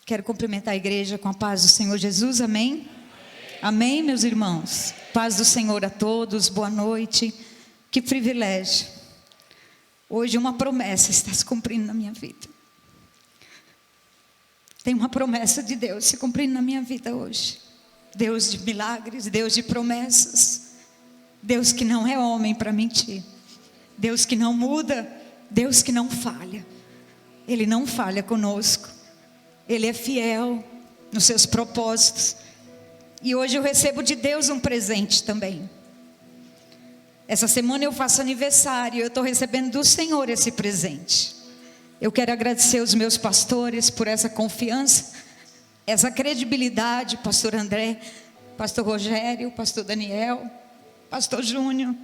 Quero cumprimentar a igreja com a paz do Senhor Jesus, amém? Amém, meus irmãos? Paz do Senhor a todos, boa noite. Que privilégio. Hoje uma promessa está se cumprindo na minha vida. Tem uma promessa de Deus se cumprindo na minha vida hoje. Deus de milagres, Deus de promessas. Deus que não é homem para mentir. Deus que não muda, Deus que não falha. Ele não falha conosco. Ele é fiel nos seus propósitos. E hoje eu recebo de Deus um presente também. Essa semana eu faço aniversário. Eu estou recebendo do Senhor esse presente. Eu quero agradecer os meus pastores por essa confiança, essa credibilidade. Pastor André, pastor Rogério, pastor Daniel, pastor Júnior.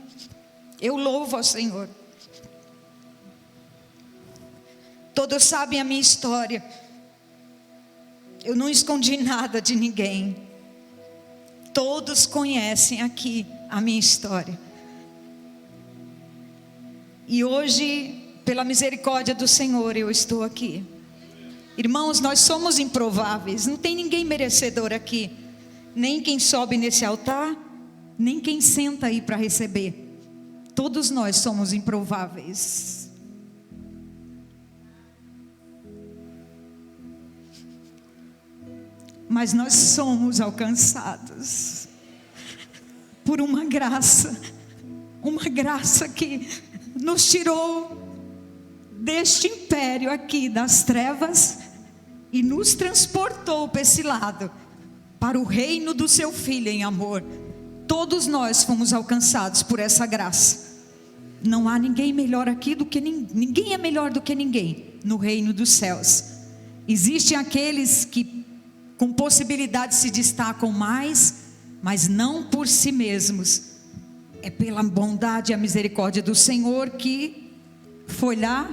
Eu louvo ao Senhor. Todos sabem a minha história. Eu não escondi nada de ninguém. Todos conhecem aqui a minha história. E hoje, pela misericórdia do Senhor, eu estou aqui. Irmãos, nós somos improváveis. Não tem ninguém merecedor aqui. Nem quem sobe nesse altar, nem quem senta aí para receber. Todos nós somos improváveis. Mas nós somos alcançados por uma graça que nos tirou deste império aqui das trevas e nos transportou para esse lado, para o reino do seu Filho em amor. Todos nós fomos alcançados por essa graça. Não há ninguém melhor aqui do que ninguém é melhor do que ninguém no reino dos céus. Existem aqueles que com possibilidade se destacam mais, mas não por si mesmos. É pela bondade e a misericórdia do Senhor que foi lá,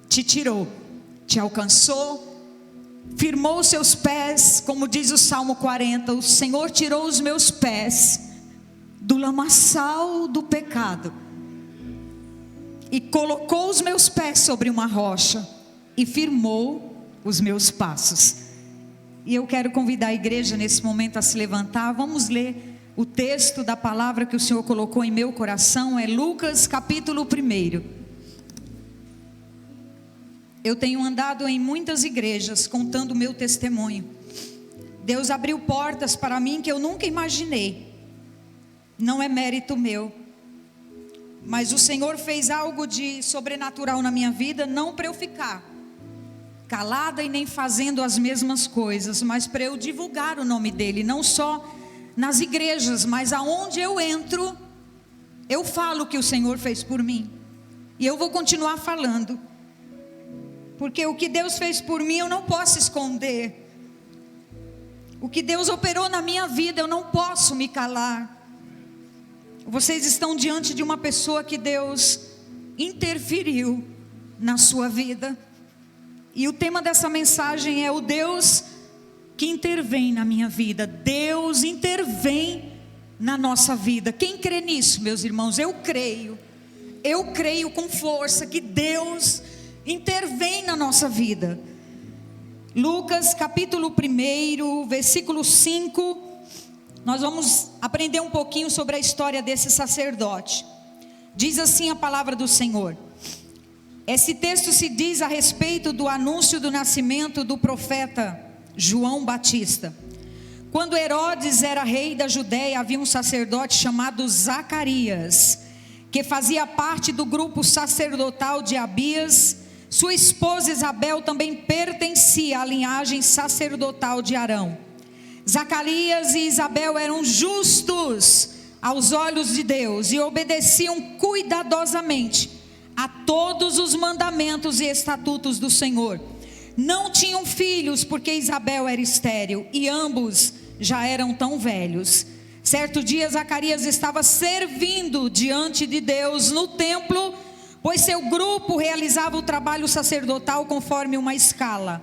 te tirou, te alcançou, firmou os seus pés, como diz o Salmo 40, o Senhor tirou os meus pés do lamaçal do pecado e colocou os meus pés sobre uma rocha e firmou os meus passos. E eu quero convidar a igreja nesse momento a se levantar. Vamos ler o texto da palavra que o Senhor colocou em meu coração. É Lucas capítulo 1. Eu tenho andado em muitas igrejas contando o meu testemunho. Deus abriu portas para mim que eu nunca imaginei. Não é mérito meu, mas o Senhor fez algo de sobrenatural na minha vida. Não para eu ficar calada e nem fazendo as mesmas coisas, mas para eu divulgar o nome dele, não só nas igrejas, mas aonde eu entro, eu falo o que o Senhor fez por mim, e eu vou continuar falando, porque o que Deus fez por mim eu não posso esconder, o que Deus operou na minha vida eu não posso me calar. Vocês estão diante de uma pessoa que Deus interferiu na sua vida. E o tema dessa mensagem é o Deus que intervém na minha vida. Deus intervém na nossa vida. Quem crê nisso, meus irmãos? Eu creio com força que Deus intervém na nossa vida. Lucas capítulo 1, versículo 5. Nós vamos aprender um pouquinho sobre a história desse sacerdote. Diz assim a palavra do Senhor. Esse texto se diz a respeito do anúncio do nascimento do profeta João Batista. Quando Herodes era rei da Judéia, havia um sacerdote chamado Zacarias, que fazia parte do grupo sacerdotal de Abias. Sua esposa Isabel também pertencia à linhagem sacerdotal de Arão. Zacarias e Isabel eram justos aos olhos de Deus e obedeciam cuidadosamente a todos os mandamentos e estatutos do Senhor. Não tinham filhos porque Isabel era estéril e ambos já eram tão velhos. Certo dia Zacarias estava servindo diante de Deus no templo, pois seu grupo realizava o trabalho sacerdotal conforme uma escala.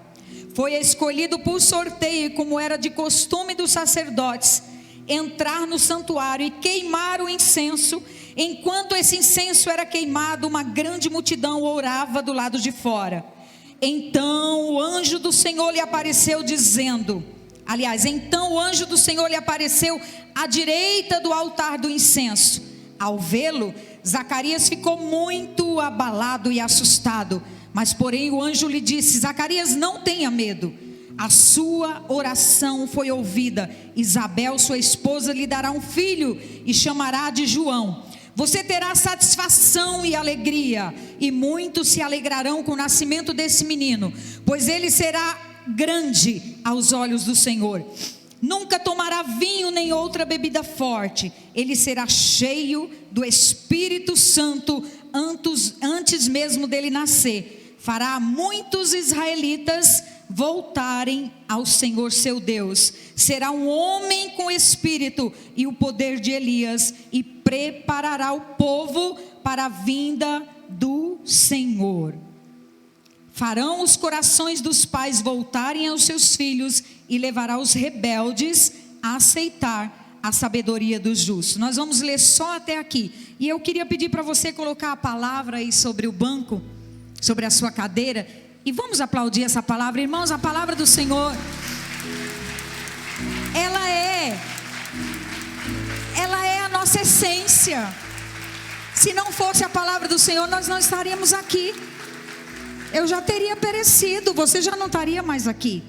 Foi escolhido por sorteio, como era de costume dos sacerdotes, entrar no santuário e queimar o incenso. Enquanto esse incenso era queimado, uma grande multidão orava do lado de fora. Então o anjo do Senhor lhe apareceu dizendo... Então o anjo do Senhor lhe apareceu à direita do altar do incenso. Ao vê-lo, Zacarias ficou muito abalado e assustado. Mas porém o anjo lhe disse: Zacarias, não tenha medo. A sua oração foi ouvida. Isabel, sua esposa, lhe dará um filho e chamará de João. Você terá satisfação e alegria, e muitos se alegrarão com o nascimento desse menino, pois ele será grande aos olhos do Senhor. Nunca tomará vinho nem outra bebida forte. Ele será cheio do Espírito Santo antes mesmo dele nascer. Fará muitos israelitas voltarem ao Senhor seu Deus. Será um homem com espírito e o poder de Elias, e preparará o povo para a vinda do Senhor. Farão os corações dos pais voltarem aos seus filhos, e levará os rebeldes a aceitar a sabedoria dos justos. Nós vamos ler só até aqui. E eu queria pedir para você colocar a palavra aí sobre o banco, sobre a sua cadeira, e vamos aplaudir essa palavra. Irmãos, a palavra do Senhor, ela é a nossa essência. Se não fosse a palavra do Senhor, nós não estaríamos aqui. Eu já teria perecido, você já não estaria mais aqui.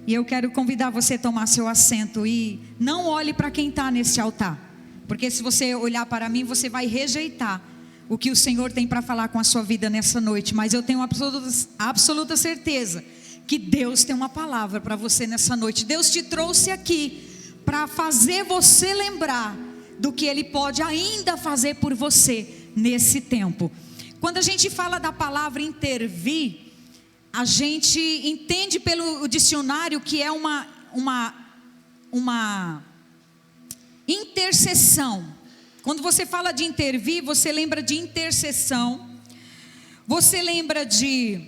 E eu quero convidar você a tomar seu assento, e não olhe para quem está nesse altar, porque se você olhar para mim, você vai rejeitar o que o Senhor tem para falar com a sua vida nessa noite. Mas eu tenho absoluta certeza que Deus tem uma palavra para você nessa noite. Deus te trouxe aqui para fazer você lembrar do que Ele pode ainda fazer por você nesse tempo. Quando a gente fala da palavra intervir, a gente entende pelo dicionário que é uma intercessão. Quando você fala de intervir, você lembra de intercessão, você lembra de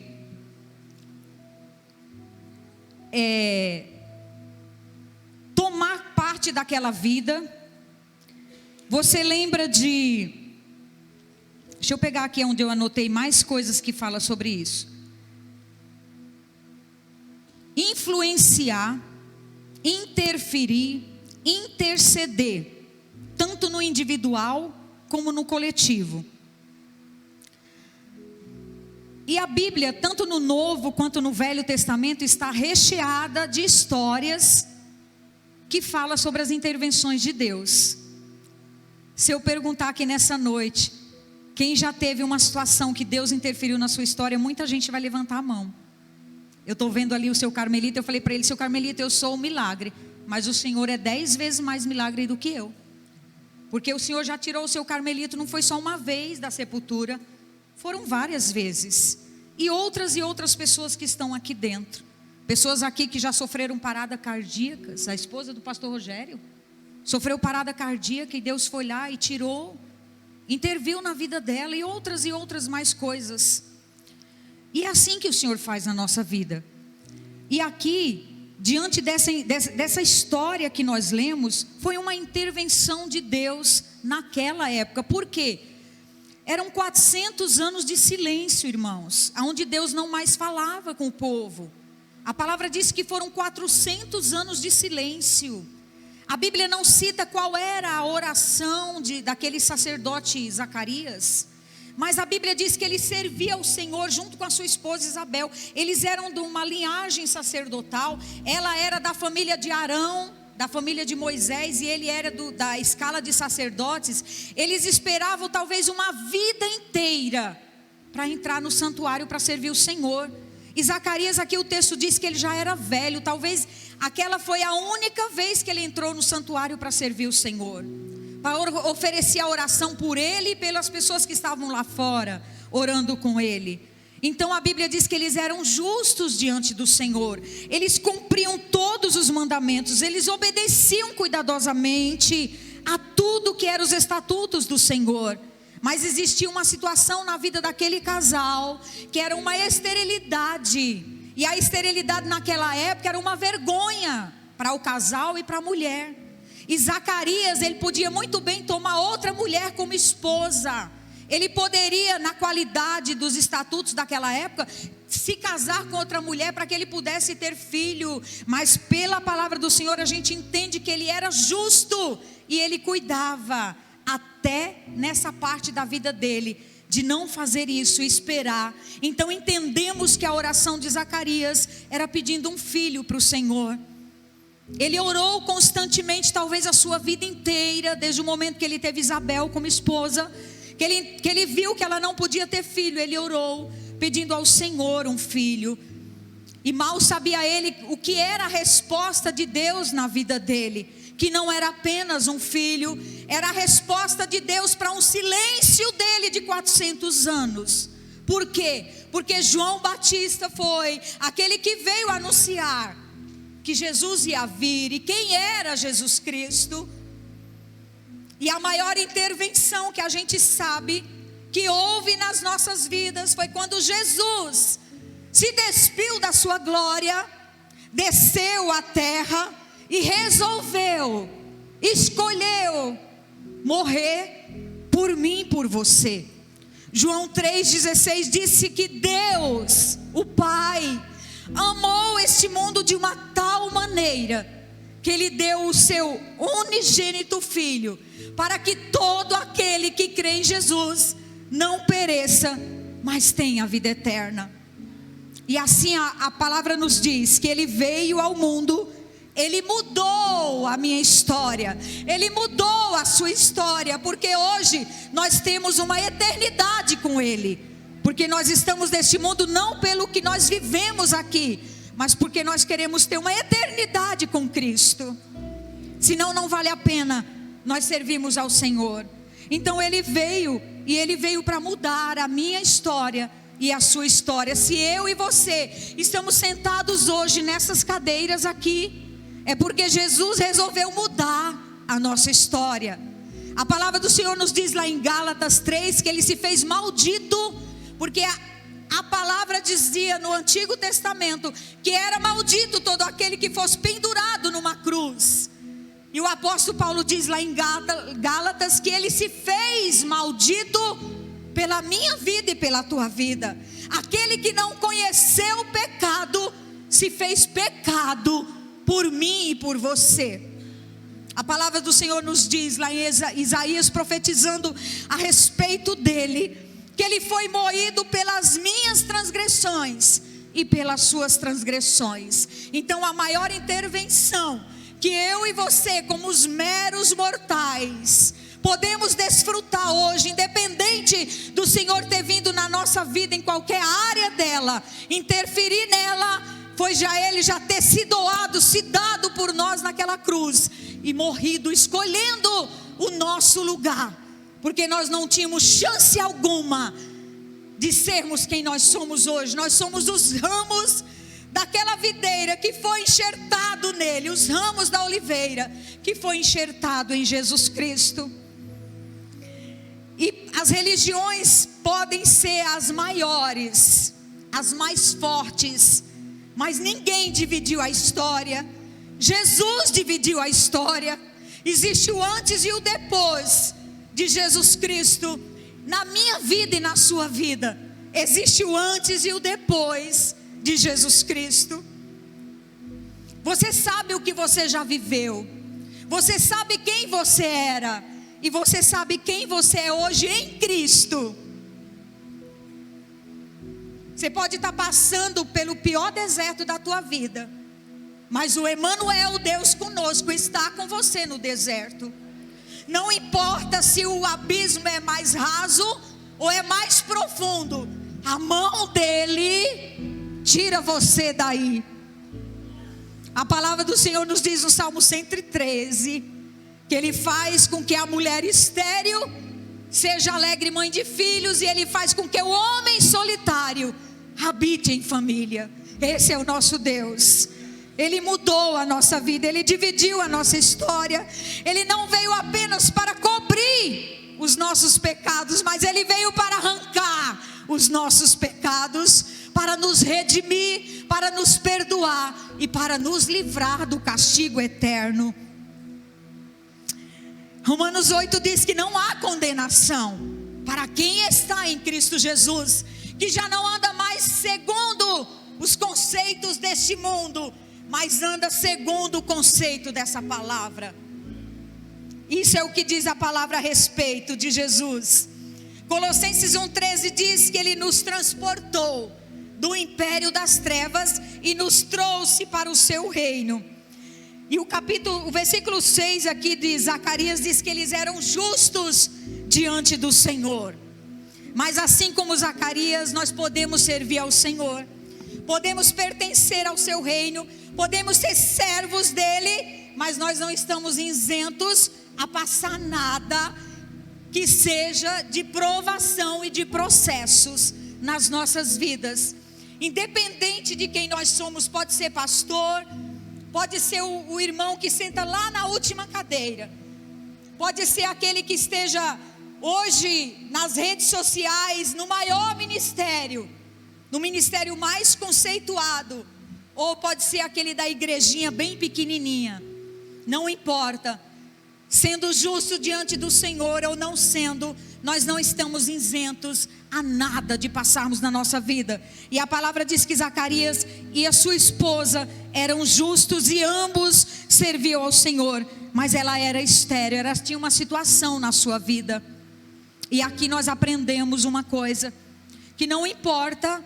tomar parte daquela vida, você lembra de... Deixa eu pegar aqui onde eu anotei mais coisas que falam sobre isso. Influenciar, interferir, interceder, tanto no individual como no coletivo. E a Bíblia, tanto no Novo quanto no Velho Testamento, está recheada de histórias que falam sobre as intervenções de Deus. Se eu perguntar aqui nessa noite, quem já teve uma situação que Deus interferiu na sua história, muita gente vai levantar a mão. Eu estou vendo ali o seu Carmelito, eu falei para ele: seu Carmelito, eu sou um milagre, mas o Senhor é 10 vezes mais milagre do que eu. Porque o Senhor já tirou o seu Carmelito, não foi só uma vez da sepultura, foram várias vezes. E outras pessoas que estão aqui dentro. Pessoas aqui que já sofreram parada cardíacas. A esposa do pastor Rogério sofreu parada cardíaca e Deus foi lá e tirou, interviu na vida dela, e outras mais coisas. E é assim que o Senhor faz na nossa vida. E aqui, diante dessa história que nós lemos, foi uma intervenção de Deus naquela época. Por quê? Eram 400 anos de silêncio, irmãos, onde Deus não mais falava com o povo. A palavra diz que foram 400 anos de silêncio. A Bíblia não cita qual era a oração daquele sacerdote Zacarias, mas a Bíblia diz que ele servia ao Senhor junto com a sua esposa Isabel. Eles eram de uma linhagem sacerdotal. Ela era da família de Arão, da família de Moisés, e ele era da escala de sacerdotes. Eles esperavam talvez uma vida inteira para entrar no santuário para servir o Senhor. E Zacarias, aqui o texto diz que ele já era velho. Talvez aquela foi a única vez que ele entrou no santuário para servir o Senhor, para oferecer a oração por ele e pelas pessoas que estavam lá fora orando com ele. Então a Bíblia diz que eles eram justos diante do Senhor. Eles cumpriam todos os mandamentos. Eles obedeciam cuidadosamente a tudo que eram os estatutos do Senhor. Mas existia uma situação na vida daquele casal, que era uma esterilidade. E a esterilidade naquela época era uma vergonha para o casal e para a mulher. E Zacarias, ele podia muito bem tomar outra mulher como esposa. Ele poderia, na qualidade dos estatutos daquela época, se casar com outra mulher para que ele pudesse ter filho. Mas pela palavra do Senhor a gente entende que ele era justo e ele cuidava até nessa parte da vida dele de não fazer isso, esperar. Então entendemos que a oração de Zacarias era pedindo um filho para o Senhor. Ele orou constantemente, talvez a sua vida inteira, desde o momento que ele teve Isabel como esposa, que ele viu que ela não podia ter filho. Ele orou pedindo ao Senhor um filho, e mal sabia ele o que era a resposta de Deus na vida dele, que não era apenas um filho, era a resposta de Deus para um silêncio dele de 400 anos. Por quê? Porque João Batista foi aquele que veio anunciar que Jesus ia vir, e quem era Jesus Cristo. E a maior intervenção que a gente sabe que houve nas nossas vidas foi quando Jesus se despiu da sua glória, desceu à terra e resolveu, escolheu morrer por mim e por você. João 3,16 disse que Deus, o Pai, amou este mundo de uma tal maneira que Ele deu o seu unigênito Filho, para que todo aquele que crê em Jesus não pereça, mas tenha a vida eterna. E assim a palavra nos diz que Ele veio ao mundo, Ele mudou a minha história, Ele mudou a sua história, porque hoje nós temos uma eternidade com Ele, porque nós estamos neste mundo não pelo que nós vivemos aqui, mas porque nós queremos ter uma eternidade com Cristo. Senão não vale a pena nós servirmos ao Senhor. Então Ele veio, e Ele veio para mudar a minha história e a sua história. Se eu e você estamos sentados hoje nessas cadeiras aqui, é porque Jesus resolveu mudar a nossa história. A palavra do Senhor nos diz lá em Gálatas 3 que Ele se fez maldito, porque a palavra dizia no Antigo Testamento que era maldito todo aquele que fosse pendurado numa cruz. E o apóstolo Paulo diz lá em Gálatas que Ele se fez maldito pela minha vida e pela tua vida. Aquele que não conheceu o pecado se fez pecado por mim e por você. A palavra do Senhor nos diz lá em Isaías, profetizando a respeito dele, que Ele foi moído pelas minhas transgressões e pelas suas transgressões. Então a maior intervenção que eu e você, como os meros mortais, podemos desfrutar hoje, independente do Senhor ter vindo na nossa vida, em qualquer área dela, interferir nela, foi Ele já ter se doado, se dado por nós naquela cruz e morrido, escolhendo o nosso lugar, porque nós não tínhamos chance alguma de sermos quem nós somos hoje. Nós somos os ramos daquela videira que foi enxertado nele, os ramos da oliveira que foi enxertado em Jesus Cristo. E as religiões podem ser as maiores, as mais fortes, mas ninguém dividiu a história. Jesus dividiu a história. Existe o antes e o depois de Jesus Cristo na minha vida e na sua vida. Existe o antes e o depois de Jesus Cristo. Você sabe o que você já viveu, você sabe quem você era, e você sabe quem você é hoje em Cristo. Você pode estar passando pelo pior deserto da tua vida, mas o Emanuel, Deus conosco, está com você no deserto. Não importa se o abismo é mais raso ou é mais profundo, a mão dele tira você daí. A palavra do Senhor nos diz no Salmo 113 que Ele faz com que a mulher estéril seja alegre mãe de filhos, e Ele faz com que o homem solitário habite em família. Esse é o nosso Deus. Ele mudou a nossa vida, Ele dividiu a nossa história. Ele não veio apenas para cobrir os nossos pecados, mas Ele veio para arrancar os nossos pecados, para nos redimir, para nos perdoar e para nos livrar do castigo eterno. Romanos 8 diz que não há condenação para quem está em Cristo Jesus, que já não anda mais segundo os conceitos deste mundo, mas anda segundo o conceito dessa palavra. Isso é o que diz a palavra a respeito de Jesus. Colossenses 1,13 diz que Ele nos transportou do império das trevas e nos trouxe para o seu reino. E o versículo 6 aqui de Zacarias diz que eles eram justos diante do Senhor. Mas assim como Zacarias, nós podemos servir ao Senhor, podemos pertencer ao seu reino, podemos ser servos dele, mas nós não estamos isentos a passar nada que seja de provação e de processos nas nossas vidas. Independente de quem nós somos, pode ser pastor, pode ser o irmão que senta lá na última cadeira, pode ser aquele que esteja hoje nas redes sociais, no maior ministério, no ministério mais conceituado, ou pode ser aquele da igrejinha bem pequenininha, não importa. Sendo justo diante do Senhor ou não sendo, nós não estamos isentos a nada de passarmos na nossa vida. E a palavra diz que Zacarias e a sua esposa eram justos e ambos serviam ao Senhor, mas ela era estéril, ela tinha uma situação na sua vida. E aqui nós aprendemos uma coisa, que não importa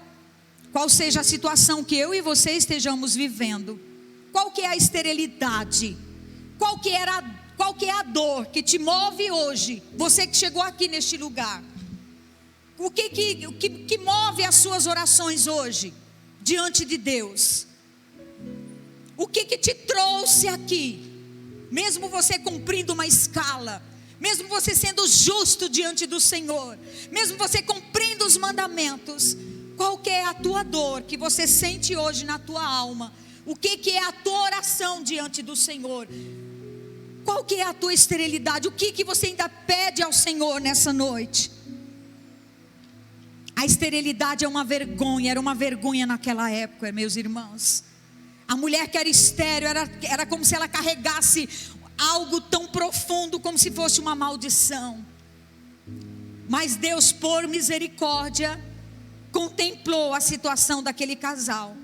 qual seja a situação que eu e você estejamos vivendo, qual que é a esterilidade, qual que é a dor que te move hoje, você que chegou aqui neste lugar, o que move as suas orações hoje, diante de Deus, o que te trouxe aqui, mesmo você cumprindo uma escala, mesmo você sendo justo diante do Senhor, mesmo você cumprindo os mandamentos, qual que é a tua dor que você sente hoje na tua alma, o que é a tua oração diante do Senhor, qual que é a tua esterilidade, o que você ainda pede ao Senhor nessa noite? A esterilidade é uma vergonha, era uma vergonha naquela época, meus irmãos. A mulher que era estéril, era como se ela carregasse algo tão profundo, como se fosse uma maldição. Mas Deus, por misericórdia, contemplou a situação daquele casal,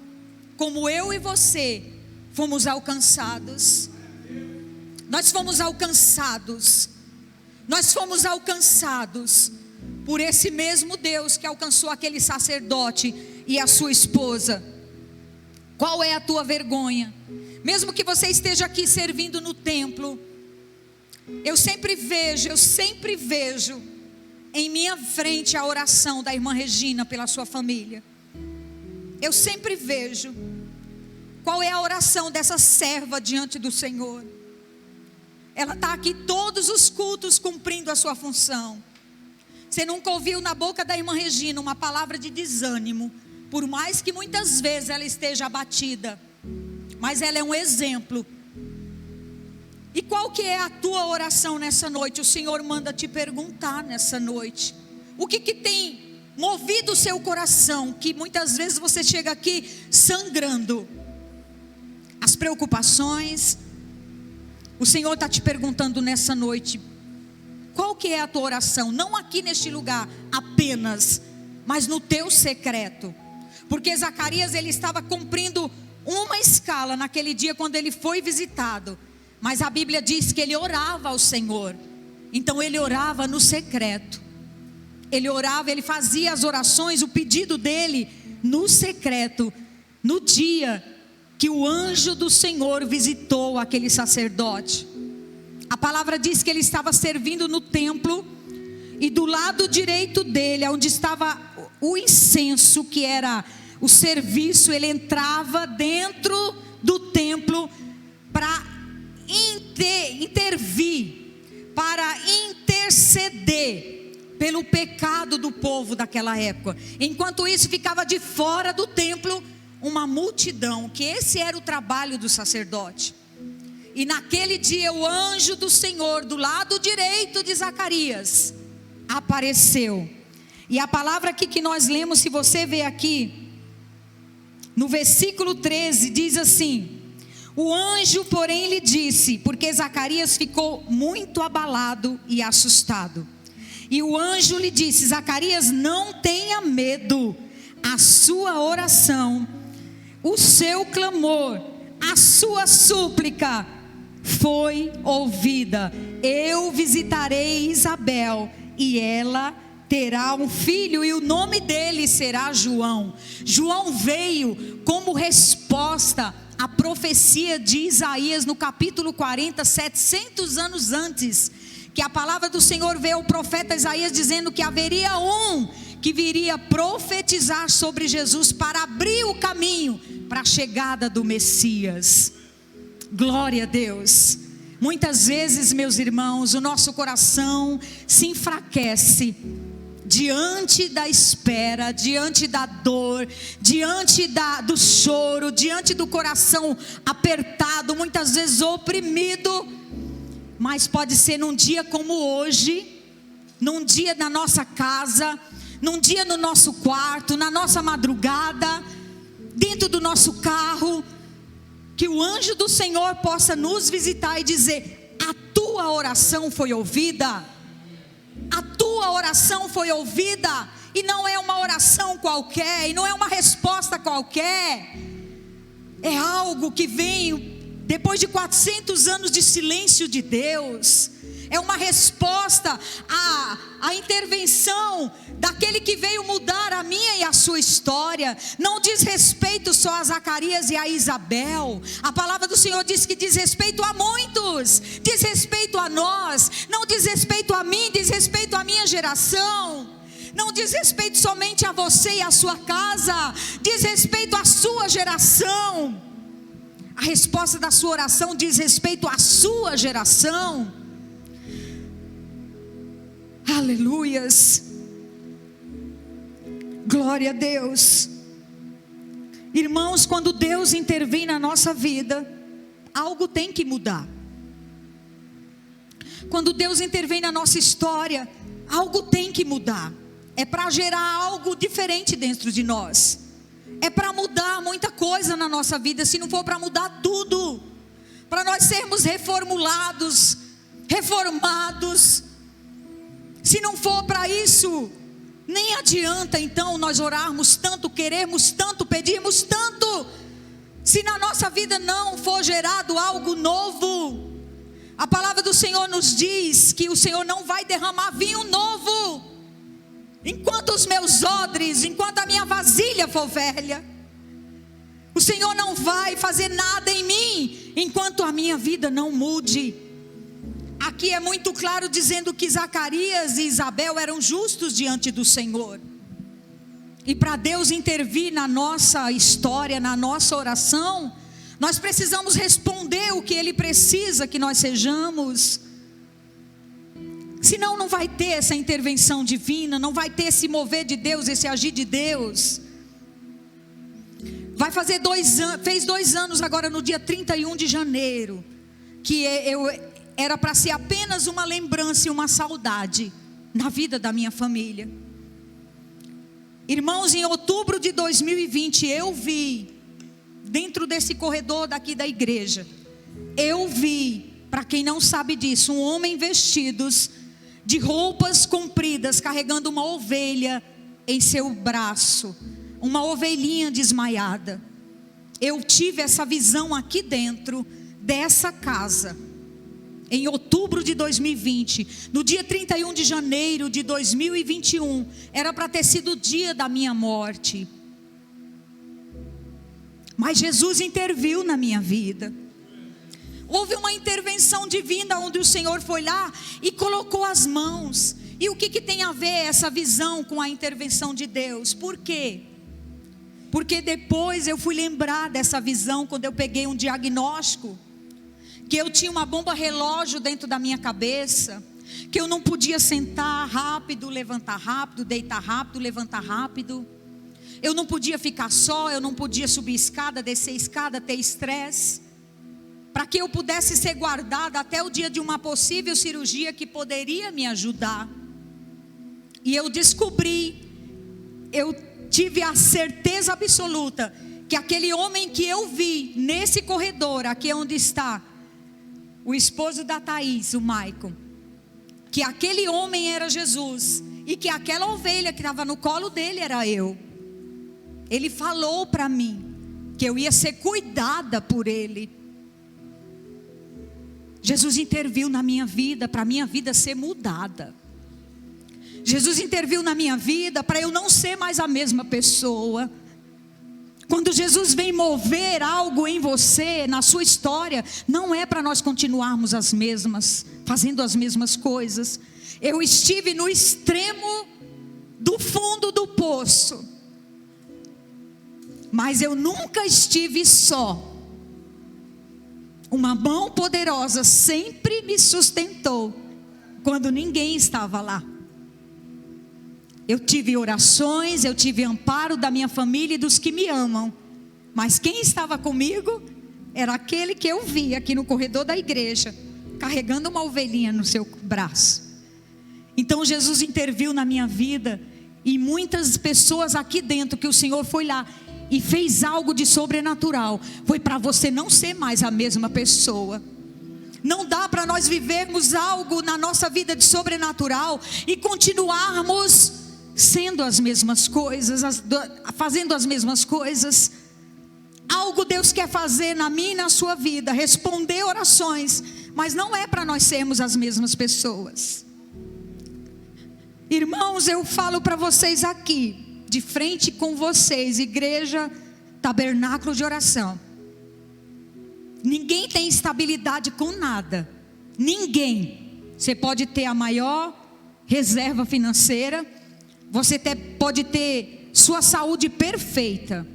como eu e você fomos alcançados. Nós fomos alcançados por esse mesmo Deus que alcançou aquele sacerdote e a sua esposa. Qual é a tua vergonha? Mesmo que você esteja aqui servindo no templo, eu sempre vejo em minha frente a oração da irmã Regina pela sua família. Eu sempre vejo qual é a oração dessa serva diante do Senhor. Ela está aqui todos os cultos cumprindo a sua função. Você nunca ouviu na boca da irmã Regina uma palavra de desânimo, por mais que muitas vezes ela esteja abatida, mas ela é um exemplo. E qual que é a tua oração nessa noite? O Senhor manda te perguntar nessa noite, o que tem movido o seu coração, que muitas vezes você chega aqui sangrando, as preocupações. O Senhor está te perguntando nessa noite, qual que é a tua oração? Não aqui neste lugar apenas, mas no teu secreto. Porque Zacarias, ele estava cumprindo uma escala naquele dia quando ele foi visitado. Mas a Bíblia diz que ele orava ao Senhor. Então ele orava no secreto. Ele orava, ele fazia as orações, o pedido dele no secreto. No dia que o anjo do Senhor visitou aquele sacerdote. A palavra diz que ele estava servindo no templo, e do lado direito dele, onde estava o incenso, que era o serviço, ele entrava dentro do templo para intervir, para interceder pelo pecado do povo daquela época. Enquanto isso, ficava de fora do templo uma multidão, que esse era o trabalho do sacerdote. E naquele dia o anjo do Senhor, do lado direito de Zacarias, apareceu. E a palavra aqui que nós lemos, se você ver aqui, no versículo 13, diz assim: o anjo porém lhe disse, porque Zacarias ficou muito abalado e assustado. E o anjo lhe disse: Zacarias, não tenha medo, a sua oração, o seu clamor, a sua súplica foi ouvida. Eu visitarei Isabel e ela terá um filho, e o nome dele será João. João veio como resposta à profecia de Isaías no capítulo 40, 700 anos antes, que a palavra do Senhor veio ao profeta Isaías dizendo que haveria um que viria profetizar sobre Jesus para abrir o caminho para a chegada do Messias. Glória a Deus. Muitas vezes, meus irmãos, o nosso coração se enfraquece diante da espera, diante da dor, diante do choro, diante do coração apertado, muitas vezes oprimido. Mas pode ser num dia como hoje, num dia na nossa casa, num dia no nosso quarto, na nossa madrugada, dentro do nosso carro, que o anjo do Senhor possa nos visitar e dizer: a tua oração foi ouvida. A tua oração foi ouvida. E não é uma oração qualquer, e não é uma resposta qualquer. É algo que vem depois de 400 anos de silêncio de Deus. É uma resposta à intervenção daquele que veio mudar a minha e a sua história. Não diz respeito só a Zacarias e a Isabel. A palavra do Senhor diz que diz respeito a muitos, diz respeito a nós. Não diz respeito a mim, diz respeito à minha geração. Não diz respeito somente a você e a sua casa, diz respeito à sua geração. A resposta da sua oração diz respeito à sua geração. Aleluias. Glória a Deus. Irmãos, quando Deus intervém na nossa vida, algo tem que mudar. Quando Deus intervém na nossa história, algo tem que mudar. É para gerar algo diferente dentro de nós. É para mudar muita coisa na nossa vida. Se não for para mudar tudo, para nós sermos reformulados, reformados. Se não for para isso, nem adianta então nós orarmos tanto, querermos tanto, pedirmos tanto, se na nossa vida não for gerado algo novo. A palavra do Senhor nos diz que o Senhor não vai derramar vinho novo enquanto os meus odres, enquanto a minha vasilha for velha. O Senhor não vai fazer nada em mim enquanto a minha vida não mude. Aqui é muito claro dizendo que Zacarias e Isabel eram justos diante do Senhor. E para Deus intervir na nossa história, na nossa oração, nós precisamos responder o que Ele precisa que nós sejamos. Senão não vai ter essa intervenção divina, não vai ter esse mover de Deus, esse agir de Deus. Vai fazer fez 2 anos agora no dia 31 de janeiro, que era para ser apenas uma lembrança e uma saudade na vida da minha família. Irmãos, em outubro de 2020 eu vi, dentro desse corredor daqui da igreja, eu vi, para quem não sabe disso, um homem vestidos de roupas compridas, carregando uma ovelha em seu braço, uma ovelhinha desmaiada. Eu tive essa visão aqui dentro dessa casa, em outubro de 2020, no dia 31 de janeiro de 2021, era para ter sido o dia da minha morte. Mas Jesus interviu na minha vida. Houve uma intervenção divina, onde o Senhor foi lá e colocou as mãos. E o que tem a ver essa visão com a intervenção de Deus? Por quê? Porque depois eu fui lembrar dessa visão, quando eu peguei um diagnóstico, que eu tinha uma bomba relógio dentro da minha cabeça, que eu não podia sentar rápido, levantar rápido, deitar rápido, levantar rápido. Eu não podia ficar só, eu não podia subir escada, descer escada, ter estresse. Para que eu pudesse ser guardada até o dia de uma possível cirurgia que poderia me ajudar. E eu descobri, eu tive a certeza absoluta, que aquele homem que eu vi nesse corredor, aqui onde está o esposo da Thaís, o Maicon, que aquele homem era Jesus e que aquela ovelha que estava no colo dele era eu. Ele falou para mim que eu ia ser cuidada por ele. Jesus interviu na minha vida para a minha vida ser mudada. Jesus interviu na minha vida para eu não ser mais a mesma pessoa. Quando Jesus vem mover algo em você, na sua história, não é para nós continuarmos as mesmas, fazendo as mesmas coisas. Eu estive no extremo do fundo do poço, mas eu nunca estive só. Uma mão poderosa sempre me sustentou quando ninguém estava lá. Eu tive orações, eu tive amparo da minha família e dos que me amam. Mas quem estava comigo era aquele que eu vi aqui no corredor da igreja, carregando uma ovelhinha no seu braço. Então Jesus interviu na minha vida, e muitas pessoas aqui dentro que o Senhor foi lá e fez algo de sobrenatural. Foi para você não ser mais a mesma pessoa. Não dá para nós vivermos algo na nossa vida de sobrenatural e continuarmos sendo as mesmas coisas, fazendo as mesmas coisas. Algo Deus quer fazer na minha e na sua vida, responder orações, mas não é para nós sermos as mesmas pessoas. Irmãos, eu falo para vocês aqui, de frente com vocês, igreja, tabernáculo de oração. Ninguém tem estabilidade com nada. Ninguém. Você pode ter a maior reserva financeira, você pode ter sua saúde perfeita,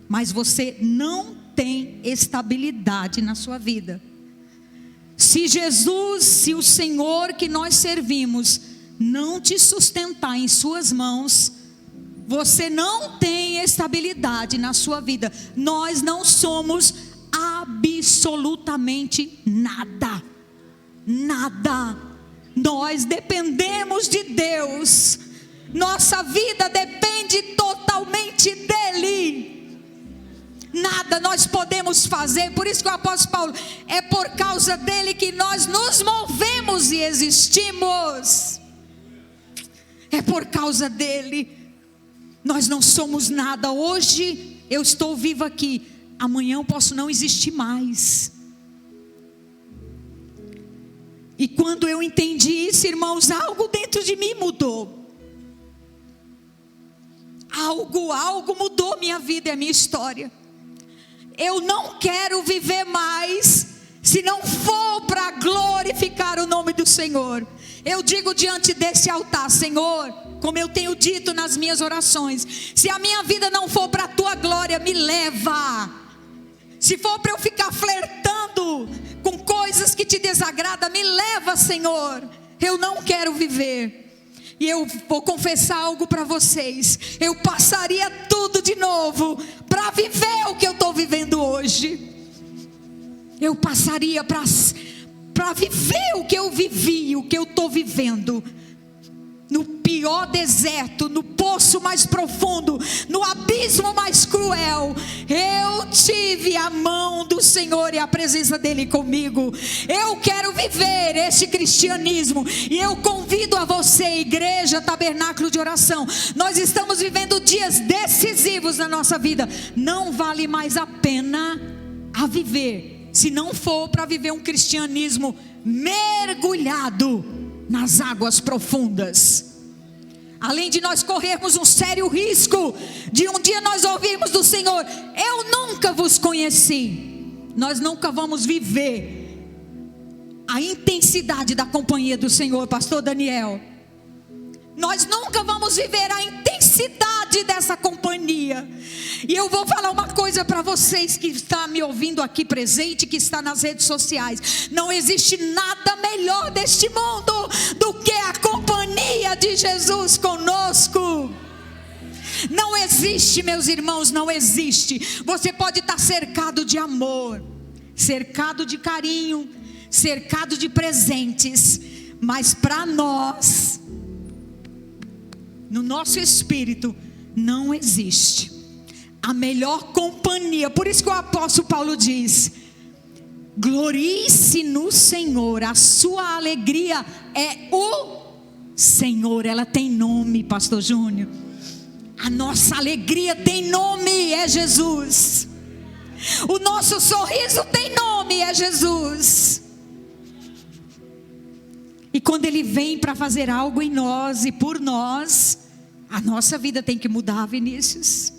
mas você não tem estabilidade na sua vida. Se Jesus, se o Senhor que nós servimos não te sustentar em suas mãos, você não tem estabilidade na sua vida. Nós não somos absolutamente nada. Nada. Nós dependemos de Deus. Nossa vida depende totalmente dEle. Nada nós podemos fazer. Por isso que o apóstolo Paulo, é por causa dEle que nós nos movemos e existimos. É por causa dEle. Nós não somos nada. Hoje eu estou vivo aqui, amanhã eu posso não existir mais. E quando eu entendi isso, irmãos, algo dentro de mim mudou. Algo mudou minha vida e a minha história. Eu não quero viver mais se não for para glorificar o nome do Senhor. Eu digo diante desse altar: Senhor, como eu tenho dito nas minhas orações, se a minha vida não for para a tua glória, me leva. Se for para eu ficar flertando com coisas que te desagradam, me leva, Senhor. Eu não quero viver. E eu vou confessar algo para vocês: eu passaria tudo de novo para viver o que eu estou vivendo hoje. Eu passaria para viver o que eu vivi, o que eu estou vivendo. No pior deserto, no poço mais profundo, no abismo mais cruel, eu tive a mão do Senhor e a presença dEle comigo. Eu quero viver esse cristianismo, e eu convido a você, igreja, tabernáculo de oração. Nós estamos vivendo dias decisivos na nossa vida. Não vale mais a pena a viver, se não for para viver um cristianismo mergulhado nas águas profundas. Além de nós corrermos um sério risco de um dia nós ouvirmos do Senhor: eu nunca vos conheci. Nós nunca vamos viver a intensidade da companhia do Senhor, pastor Daniel. Nós nunca vamos viver a intensidade dessa companhia. E eu vou falar uma coisa para vocês que está me ouvindo aqui presente, que está nas redes sociais: não existe nada melhor deste mundo do que a companhia de Jesus conosco. Não existe, meus irmãos, não existe. Você pode estar cercado de amor, cercado de carinho, cercado de presentes, mas para nós, no nosso espírito, não existe a melhor companhia. Por isso que o apóstolo Paulo diz: Glorie-se no Senhor, a sua alegria é o Senhor. Ela tem nome, pastor Júnior. A nossa alegria tem nome, é Jesus. O nosso sorriso tem nome, é Jesus. E quando Ele vem para fazer algo em nós e por nós, a nossa vida tem que mudar, Vinícius.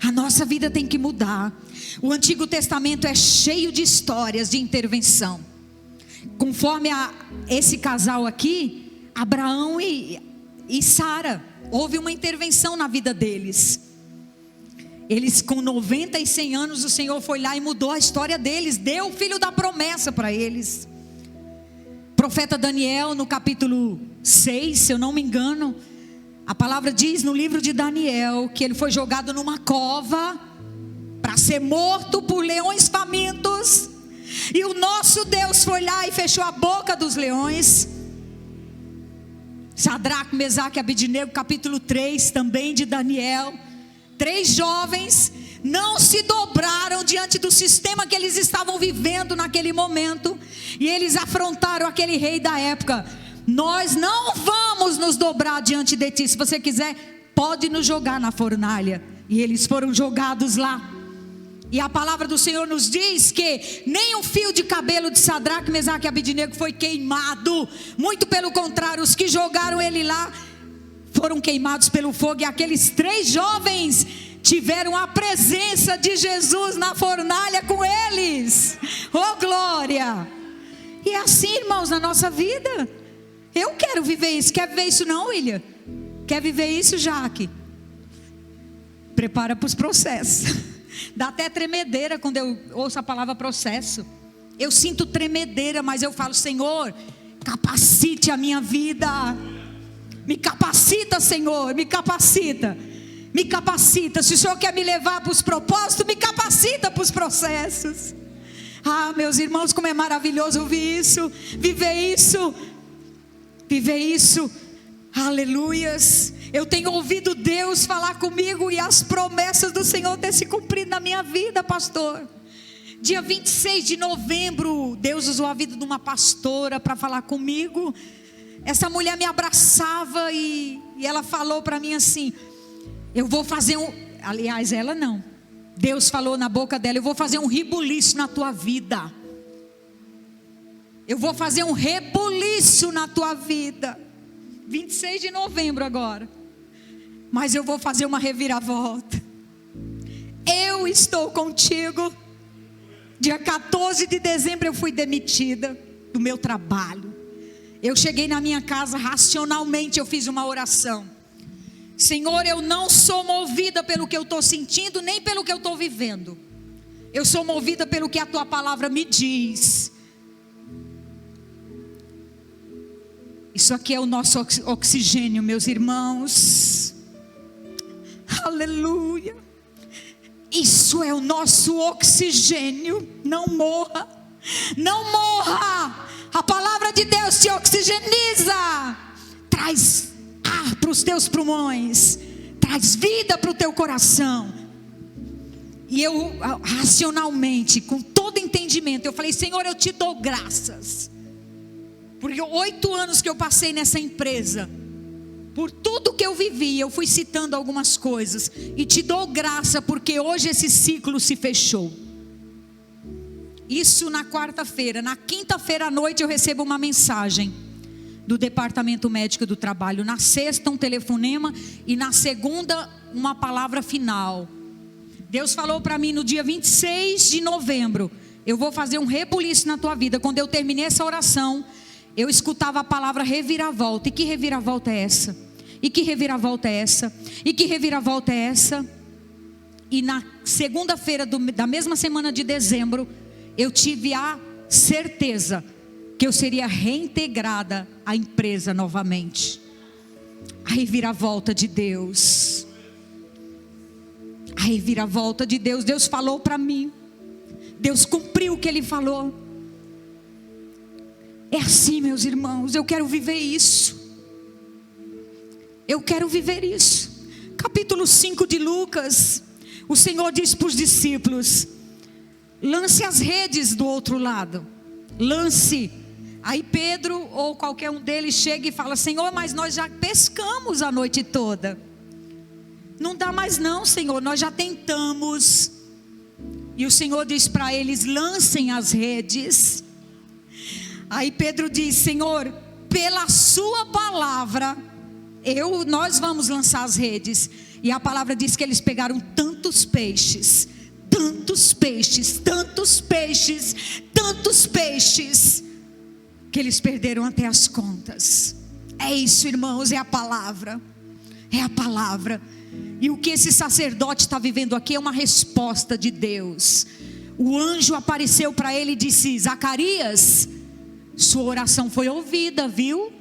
A nossa vida tem que mudar. O Antigo Testamento é cheio de histórias de intervenção. Conforme esse casal aqui, Abraão e Sara, houve uma intervenção na vida deles. Eles com 90 e 100 anos, o Senhor foi lá e mudou a história deles. Deu o filho da promessa para eles. Profeta Daniel, no capítulo 6, se eu não me engano, a palavra diz no livro de Daniel que ele foi jogado numa cova para ser morto por leões famintos. E o nosso Deus foi lá e fechou a boca dos leões. Sadraque, Mesaque e Abednego, capítulo 3 também de Daniel. 3 jovens não se dobraram diante do sistema que eles estavam vivendo naquele momento. E eles afrontaram aquele rei da época. Nós não vamos nos dobrar diante de ti. Se você quiser, pode nos jogar na fornalha. E eles foram jogados lá. E a palavra do Senhor nos diz que nem um fio de cabelo de Sadraque, Mesaque e Abednego foi queimado. Muito pelo contrário, os que jogaram ele lá foram queimados pelo fogo. E aqueles 3 jovens tiveram a presença de Jesus na fornalha com eles. Oh glória! E é assim, irmãos, na nossa vida. Eu quero viver isso. Quer viver isso não, William? Quer viver isso, Jaque? Prepara para os processos. Dá até tremedeira quando eu ouço a palavra processo. Eu sinto tremedeira, mas eu falo: Senhor, capacite a minha vida. Me capacita, Senhor, me capacita. Me capacita. Se o Senhor quer me levar para os propósitos, me capacita para os processos. Ah, meus irmãos, como é maravilhoso ouvir isso, viver isso. Viver isso. Aleluias. Eu tenho ouvido Deus falar comigo e as promessas do Senhor têm se cumprido na minha vida, pastor. Dia 26 de novembro, Deus usou a vida de uma pastora para falar comigo. Essa mulher me abraçava e ela falou para mim assim: eu vou fazer aliás, ela não, Deus falou na boca dela: eu vou fazer um rebuliço na tua vida. Eu vou fazer um rebuliço na tua vida. 26 de novembro agora. Mas eu vou fazer uma reviravolta. Eu estou contigo. Dia 14 de dezembro eu fui demitida do meu trabalho. Eu cheguei na minha casa, racionalmente eu fiz uma oração: Senhor, eu não sou movida pelo que eu estou sentindo, nem pelo que eu estou vivendo. Eu sou movida pelo que a tua palavra me diz. Isso aqui é o nosso oxigênio, meus irmãos. Aleluia. Isso é o nosso oxigênio. Não morra. Não morra. A palavra de Deus te oxigeniza. Traz ar para os teus pulmões. Traz vida para o teu coração. E eu, racionalmente, com todo entendimento, eu falei: Senhor, eu te dou graças. Porque 8 anos que eu passei nessa empresa, por tudo que eu vivi, eu fui citando algumas coisas. E te dou graça porque hoje esse ciclo se fechou. Isso na quarta-feira. Na quinta-feira à noite eu recebo uma mensagem do departamento médico do trabalho. Na sexta um telefonema e na segunda uma palavra final. Deus falou para mim no dia 26 de novembro: eu vou fazer um rebuliço na tua vida. Quando eu terminei essa oração, eu escutava a palavra reviravolta. E que reviravolta é essa? E que reviravolta é essa? E que reviravolta é essa? E na segunda-feira da mesma semana de dezembro, eu tive a certeza que eu seria reintegrada à empresa novamente. A reviravolta de Deus. A reviravolta de Deus. Deus falou para mim. Deus cumpriu o que Ele falou. É assim, meus irmãos, eu quero viver isso. Eu quero viver isso. Capítulo 5 de Lucas, o Senhor diz para os discípulos: lance as redes do outro lado, lance. Aí Pedro ou qualquer um deles chega e fala: Senhor, mas nós já pescamos a noite toda. Não dá mais não, Senhor, nós já tentamos. E o Senhor diz para eles: lancem as redes. Aí Pedro diz: Senhor, pela sua palavra, nós vamos lançar as redes. E a palavra diz que eles pegaram tantos peixes, que eles perderam até as contas. É isso, irmãos, é a palavra. É a palavra. E o que esse sacerdote está vivendo aqui é uma resposta de Deus. O anjo apareceu para ele e disse: Zacarias, sua oração foi ouvida, viu?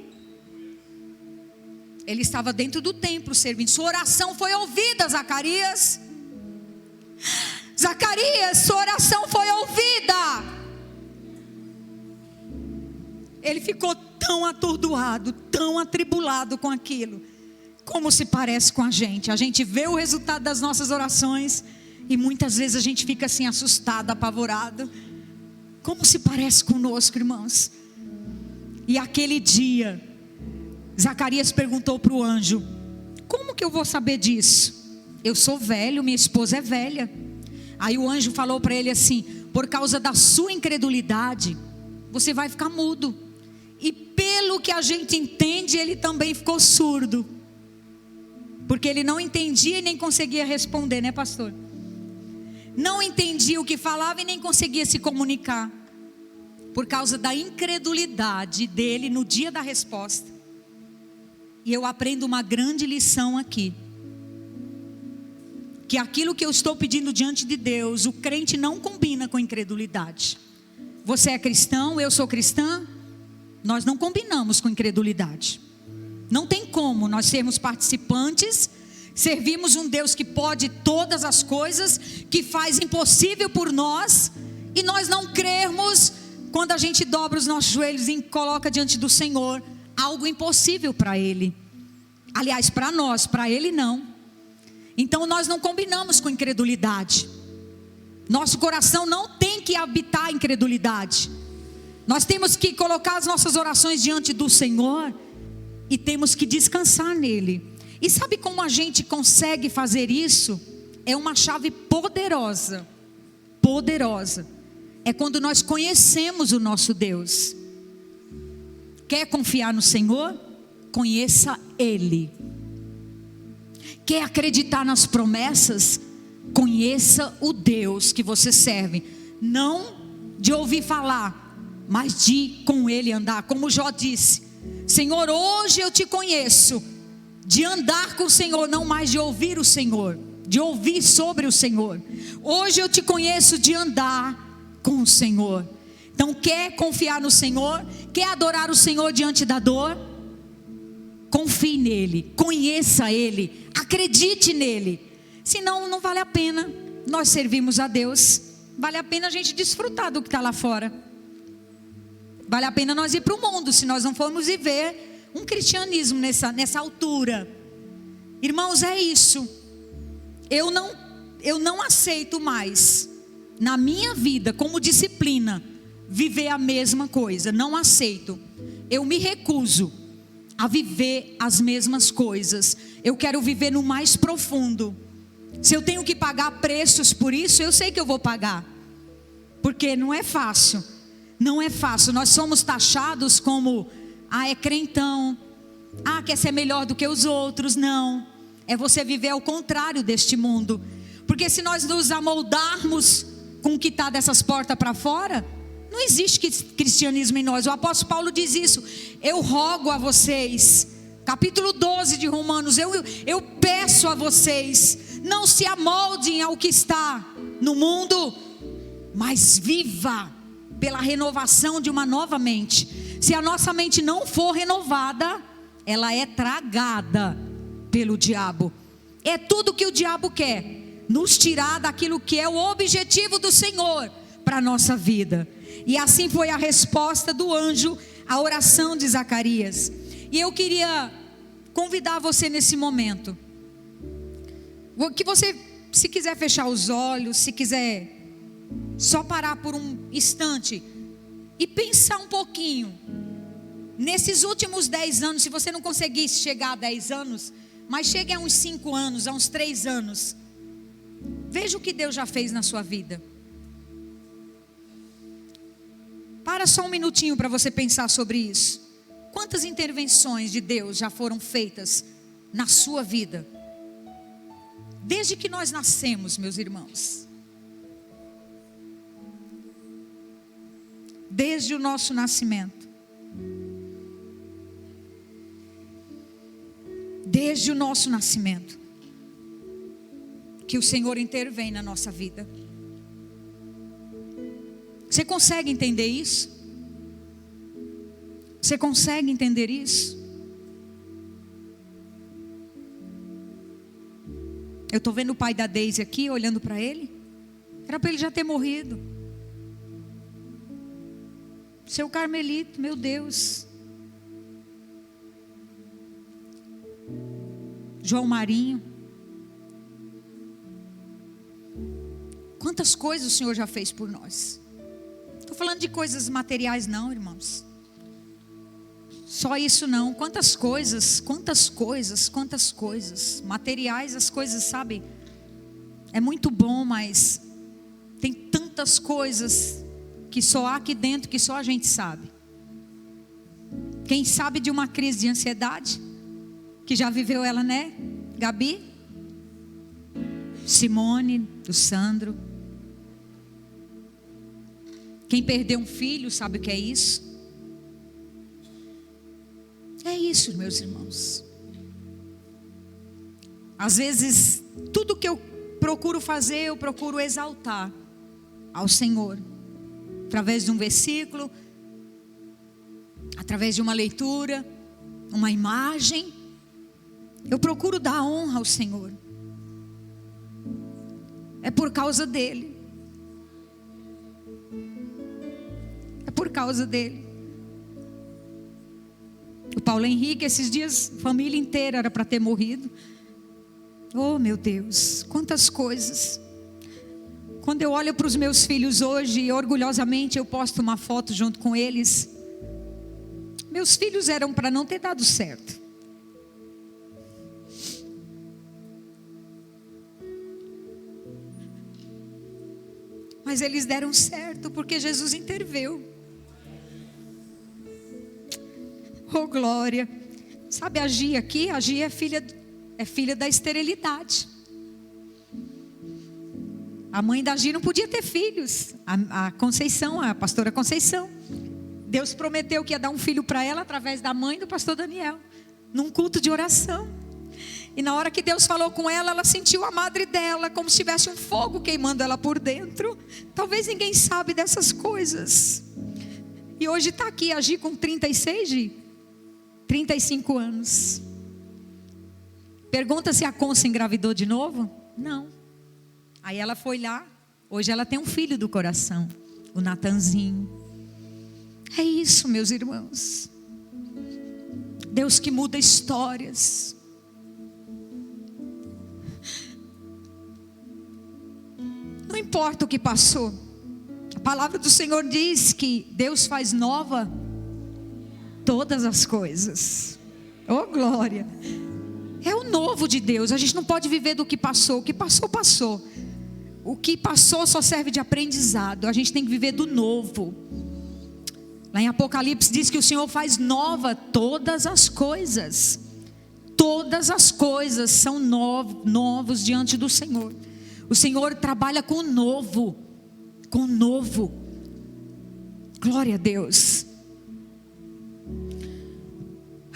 Ele estava dentro do templo servindo. Sua oração foi ouvida, Zacarias. Zacarias, sua oração foi ouvida. Ele ficou tão atordoado, tão atribulado com aquilo. Como se parece com a gente. A gente vê o resultado das nossas orações e muitas vezes a gente fica assim assustado, apavorado. Como se parece conosco, irmãos. E aquele dia, Zacarias perguntou para o anjo: como que eu vou saber disso? Eu sou velho, minha esposa é velha. Aí o anjo falou para ele assim: por causa da sua incredulidade, você vai ficar mudo. E pelo que a gente entende, ele também ficou surdo, porque ele não entendia e nem conseguia responder, né, pastor? Não entendia o que falava e nem conseguia se comunicar, por causa da incredulidade dele no dia da resposta. E eu aprendo uma grande lição aqui: que aquilo que eu estou pedindo diante de Deus, o crente não combina com incredulidade. Você é cristão, eu sou cristã, nós não combinamos com incredulidade. Não tem como nós sermos participantes, servimos um Deus que pode todas as coisas, que faz impossível por nós, e nós não crermos quando a gente dobra os nossos joelhos e coloca diante do Senhor algo impossível para Ele. Aliás, para nós, para Ele não. Então nós não combinamos com incredulidade. Nosso coração não tem que habitar a incredulidade. Nós temos que colocar as nossas orações diante do Senhor e temos que descansar nele. E sabe como a gente consegue fazer isso? É uma chave poderosa. Poderosa. É quando nós conhecemos o nosso Deus. Quer confiar no Senhor? Conheça Ele. Quer acreditar nas promessas? Conheça o Deus que você serve. Não de ouvir falar, mas de com Ele andar. Como Jó disse: Senhor, hoje eu te conheço. De andar com o Senhor, não mais de ouvir o Senhor, de ouvir sobre o Senhor. Hoje eu te conheço de andar com o Senhor. Então, quer confiar no Senhor? Quer adorar o Senhor diante da dor? Confie nele, conheça Ele, acredite nele. Senão não vale a pena nós servirmos a Deus. Vale a pena a gente desfrutar do que está lá fora. Vale a pena nós ir para o mundo, se nós não formos viver um cristianismo nessa altura. Irmãos, é isso. Eu não aceito mais na minha vida como disciplina viver a mesma coisa. Não aceito. Eu me recuso a viver as mesmas coisas. Eu quero viver no mais profundo. Se eu tenho que pagar preços por isso, eu sei que eu vou pagar, porque não é fácil. Não é fácil. Nós somos taxados como: é crentão, quer ser melhor do que os outros. Não, é você viver ao contrário deste mundo. Porque se nós nos amoldarmos com o que está dessas portas para fora, não existe cristianismo em nós. O apóstolo Paulo diz isso: eu rogo a vocês, capítulo 12 de Romanos, eu peço a vocês, não se amoldem ao que está no mundo, mas viva pela renovação de uma nova mente. Se a nossa mente não for renovada, ela é tragada pelo diabo. É tudo que o diabo quer: nos tirar daquilo que é o objetivo do Senhor para a nossa vida. E assim foi a resposta do anjo à oração de Zacarias. E eu queria convidar você nesse momento, que você, se quiser fechar os olhos, se quiser só parar por um instante e pensar um pouquinho. Nesses últimos 10 anos, se você não conseguisse chegar a 10 anos, mas chegue a uns 5 anos, a uns 3 anos. Veja o que Deus já fez na sua vida. Para só um minutinho para você pensar sobre isso. Quantas intervenções de Deus já foram feitas na sua vida? Desde que nós nascemos, meus irmãos. Desde o nosso nascimento. Desde o nosso nascimento. Que o Senhor intervém na nossa vida. Você consegue entender isso? Você consegue entender isso? Eu estou vendo o pai da Deise aqui, olhando para ele. Era para ele já ter morrido. Seu Carmelito, meu Deus. João Marinho. Quantas coisas o Senhor já fez por nós. Estou falando de coisas materiais não, irmãos. Só isso não. Quantas coisas. Materiais, as coisas, sabe? É muito bom, mas tem tantas coisas que só há aqui dentro, que só a gente sabe. Quem sabe de uma crise de ansiedade? Que já viveu ela, né? Gabi? Simone, do Sandro. Quem perdeu um filho sabe o que é isso? É isso, meus irmãos. Às vezes, tudo que eu procuro fazer, eu procuro exaltar ao Senhor. Através de um versículo, através de uma leitura, uma imagem. Eu procuro dar honra ao Senhor. É por causa dele. É por causa dele. O Paulo Henrique, esses dias, família inteira era para ter morrido. Oh, meu Deus, quantas coisas. Quando eu olho para os meus filhos hoje, e orgulhosamente eu posto uma foto junto com eles. Meus filhos eram para não ter dado certo. Mas eles deram certo porque Jesus interveio. Oh, glória. Sabe a Gia aqui? A Gia é filha da esterilidade. A mãe da Gia não podia ter filhos. A Conceição, a pastora Conceição. Deus prometeu que ia dar um filho para ela através da mãe do pastor Daniel. Num culto de oração. E na hora que Deus falou com ela, ela sentiu a madre dela como se tivesse um fogo queimando ela por dentro. Talvez ninguém sabe dessas coisas. E hoje está aqui a Gi com 35 anos. Pergunta se a Consa engravidou de novo? Não. Aí ela foi lá. Hoje ela tem um filho do coração, o Natanzinho. É isso, meus irmãos. Deus que muda histórias. Não importa o que passou. A palavra do Senhor diz que Deus faz nova todas as coisas. Oh, glória. É o novo de Deus. A gente não pode viver do que passou. O que passou, passou. O que passou só serve de aprendizado. A gente tem que viver do novo. Lá em Apocalipse diz que o Senhor faz nova todas as coisas. Todas as coisas são novos diante do Senhor. O Senhor trabalha com novo. Com novo. Glória a Deus.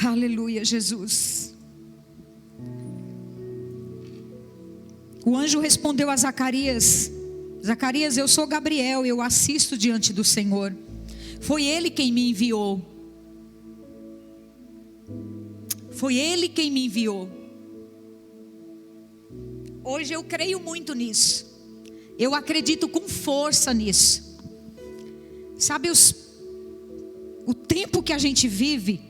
Aleluia, Jesus. O anjo respondeu a Zacarias: Zacarias, eu sou Gabriel, eu assisto diante do Senhor. Foi Ele quem me enviou. Foi Ele quem me enviou. Hoje eu creio muito nisso. Eu acredito com força nisso. Sabe o tempo que a gente vive,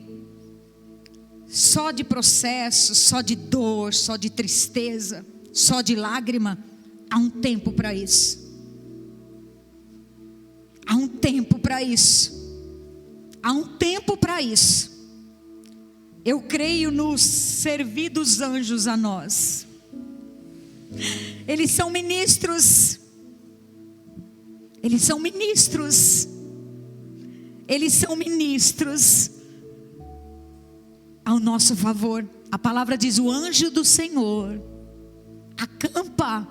só de processo, só de dor, só de tristeza, só de lágrima, há um tempo para isso. Há um tempo para isso. Há um tempo para isso. Eu creio no servir dos anjos a nós. Eles são ministros. Eles são ministros. Eles são ministros ao nosso favor. A palavra diz: o anjo do Senhor acampa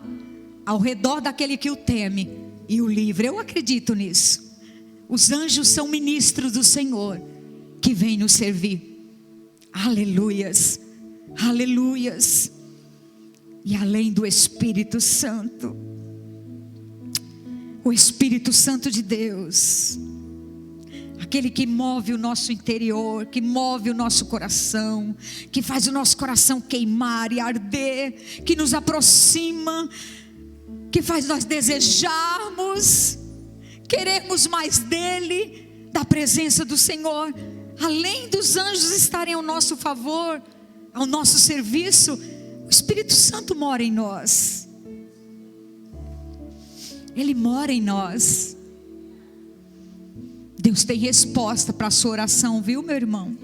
ao redor daquele que o teme e o livra. Eu acredito nisso. Os anjos são ministros do Senhor que vêm nos servir. Aleluias, aleluias. E além do Espírito Santo, o Espírito Santo de Deus, aquele que move o nosso interior, que move o nosso coração, que faz o nosso coração queimar e arder, que nos aproxima, que faz nós desejarmos, queremos mais dele, da presença do Senhor. Além dos anjos estarem ao nosso favor, ao nosso serviço, o Espírito Santo mora em nós. Ele mora em nós. Deus tem resposta para a sua oração, viu, meu irmão?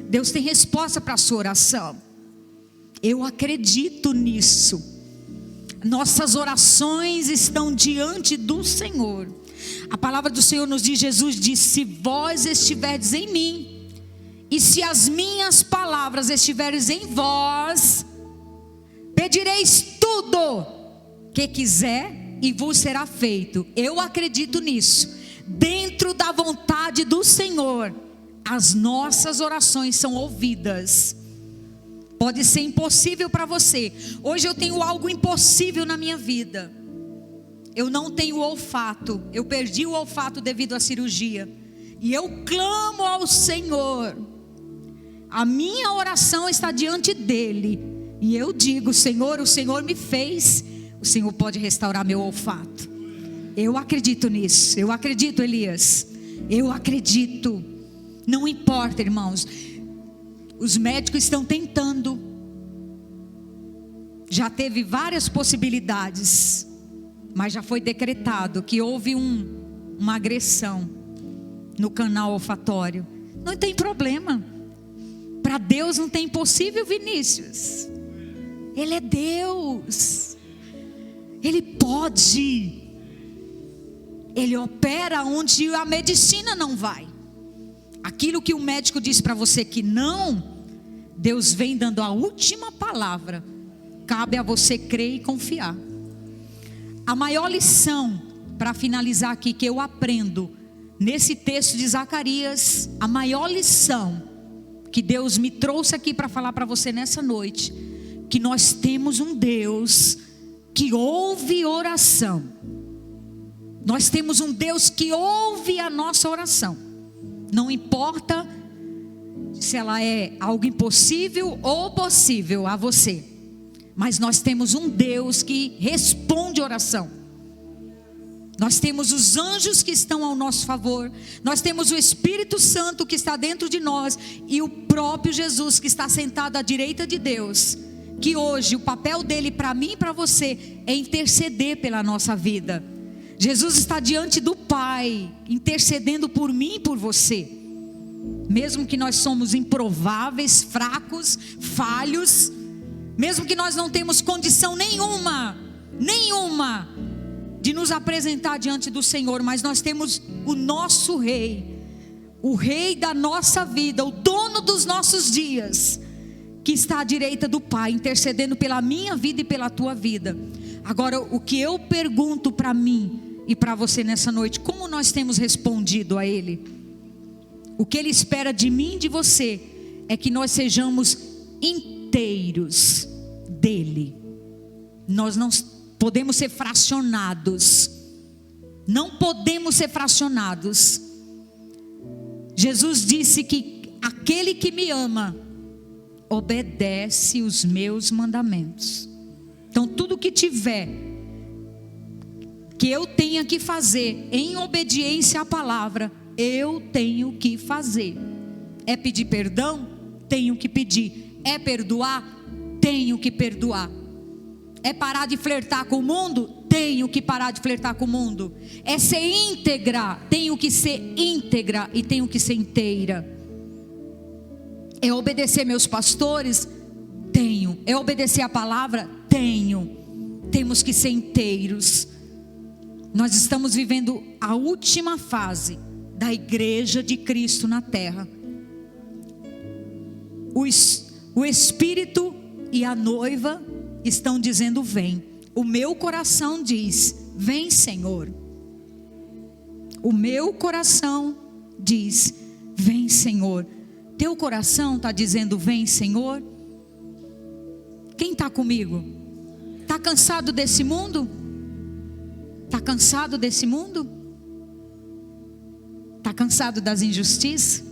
Deus tem resposta para a sua oração. Eu acredito nisso. Nossas orações estão diante do Senhor. A palavra do Senhor nos diz, Jesus disse: se vós estiverdes em mim, e se as minhas palavras estiverem em vós, pedireis tudo que quiser e vos será feito. Eu acredito nisso. Dentro da vontade do Senhor, as nossas orações são ouvidas. Pode ser impossível para você. Hoje eu tenho algo impossível na minha vida. Eu não tenho olfato. Eu perdi o olfato devido à cirurgia. E eu clamo ao Senhor. A minha oração está diante dele. E eu digo: Senhor, o Senhor me fez. O Senhor pode restaurar meu olfato. Eu acredito nisso. Eu acredito, Elias. Eu acredito. Não importa, irmãos. Os médicos estão tentando. Já teve várias possibilidades, mas já foi decretado que houve uma agressão no canal olfatório. Não tem problema. Para Deus não tem impossível, Vinícius. Ele é Deus. Ele pode. Ele opera onde a medicina não vai. Aquilo que o médico diz para você que não, Deus vem dando a última palavra. Cabe a você crer e confiar. A maior lição, para finalizar aqui, que eu aprendo nesse texto de Zacarias, a maior lição que Deus me trouxe aqui para falar para você nessa noite, que nós temos um Deus que ouve oração. Nós temos um Deus que ouve a nossa oração. Não importa se ela é algo impossível ou possível a você, mas nós temos um Deus que responde oração. Nós temos os anjos que estão ao nosso favor. Nós temos o Espírito Santo que está dentro de nós. E o próprio Jesus que está sentado à direita de Deus. Que hoje o papel dele para mim e para você é interceder pela nossa vida. Jesus está diante do Pai, intercedendo por mim e por você. Mesmo que nós somos improváveis, fracos, falhos, mesmo que nós não temos condição nenhuma de nos apresentar diante do Senhor, mas nós temos o nosso Rei, o Rei da nossa vida, o dono dos nossos dias, que está à direita do Pai, intercedendo pela minha vida e pela tua vida. Agora, o que eu pergunto para mim e para você nessa noite: como nós temos respondido a Ele? O que Ele espera de mim e de você é que nós sejamos inteiros dEle. Nós não podemos ser fracionados. Não podemos ser fracionados. Jesus disse que aquele que me ama obedece os meus mandamentos. Então tudo que tiver que eu tenha que fazer em obediência à palavra, eu tenho que fazer. É pedir perdão? Tenho que pedir. É perdoar? Tenho que perdoar. É parar de flertar com o mundo? tenho que parar de flertar com o mundo. É ser íntegra, tenho que ser íntegra e tenho que ser inteira. É obedecer meus pastores? Tenho. É obedecer a palavra? Tenho. Temos que ser inteiros. Nós estamos vivendo a última fase da igreja de Cristo na terra. O Espírito e a noiva estão dizendo: vem. O meu coração diz: vem, Senhor. O meu coração diz: vem, Senhor. Teu coração está dizendo: vem, Senhor? Quem está comigo? Está cansado desse mundo? Está cansado desse mundo? Está cansado das injustiças?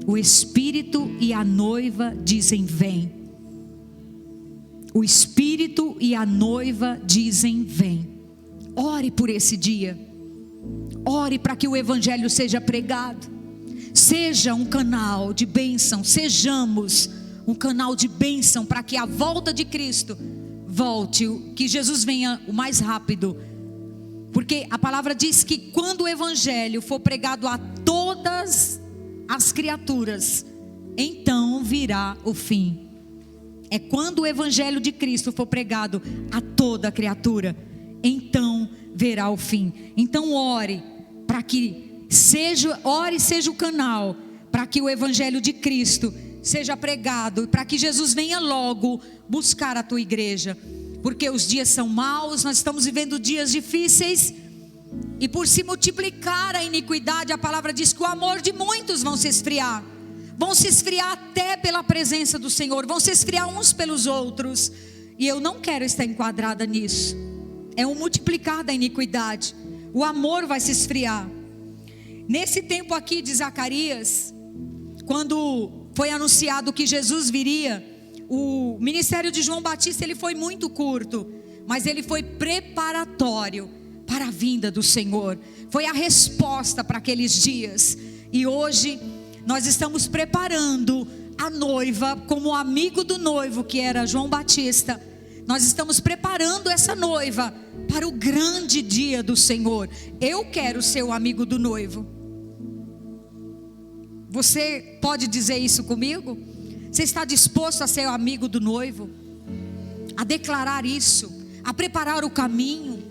O Espírito e a noiva dizem: vem. O Espírito e a noiva dizem: vem. Ore por esse dia. Ore para que o Evangelho seja pregado. Seja um canal de bênção. Sejamos um canal de bênção para que a volta de Cristo volte, que Jesus venha o mais rápido. Porque a palavra diz que quando o Evangelho for pregado a todas as criaturas, então virá o fim. É quando o Evangelho de Cristo for pregado a toda criatura, então verá o fim. Então ore para que seja o canal para que o Evangelho de Cristo seja pregado, para que Jesus venha logo buscar a tua igreja. Porque os dias são maus, nós estamos vivendo dias difíceis, e por se multiplicar a iniquidade, a palavra diz que o amor de muitos vão se esfriar até pela presença do Senhor, vão se esfriar uns pelos outros, e eu não quero estar enquadrada nisso. É um multiplicar da iniquidade, o amor vai se esfriar. Nesse tempo aqui de Zacarias, quando foi anunciado que Jesus viria, o ministério de João Batista ele foi muito curto, mas ele foi preparatório para a vinda do Senhor. Foi a resposta para aqueles dias. E hoje nós estamos preparando a noiva, como o amigo do noivo que era João Batista. Nós estamos preparando essa noiva para o grande dia do Senhor. Eu quero ser o amigo do noivo. Você pode dizer isso comigo? Você está disposto a ser o amigo do noivo? A declarar isso? A preparar o caminho?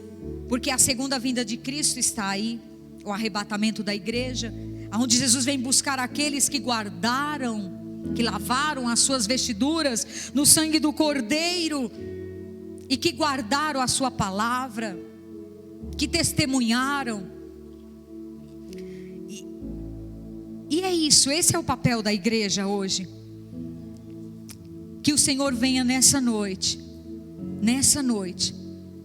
Porque a segunda vinda de Cristo está aí. O arrebatamento da igreja, onde Jesus vem buscar aqueles que guardaram, que lavaram as suas vestiduras no sangue do Cordeiro, e que guardaram a sua palavra, que testemunharam. E é isso, esse é o papel da igreja hoje. Que o Senhor venha nessa noite,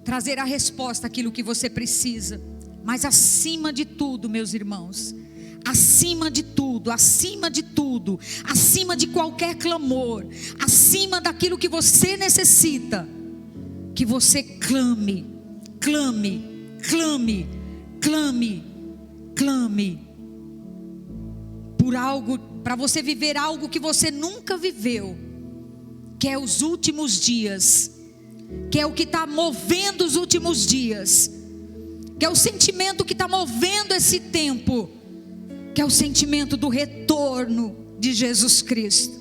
trazer a resposta àquilo que você precisa. Mas acima de tudo, meus irmãos, acima de tudo, acima de qualquer clamor, acima daquilo que você necessita, que você clame por algo, para você viver algo que você nunca viveu, que é os últimos dias, que é o que está movendo os últimos dias, que é o sentimento que está movendo esse tempo, que é o sentimento do retorno de Jesus Cristo.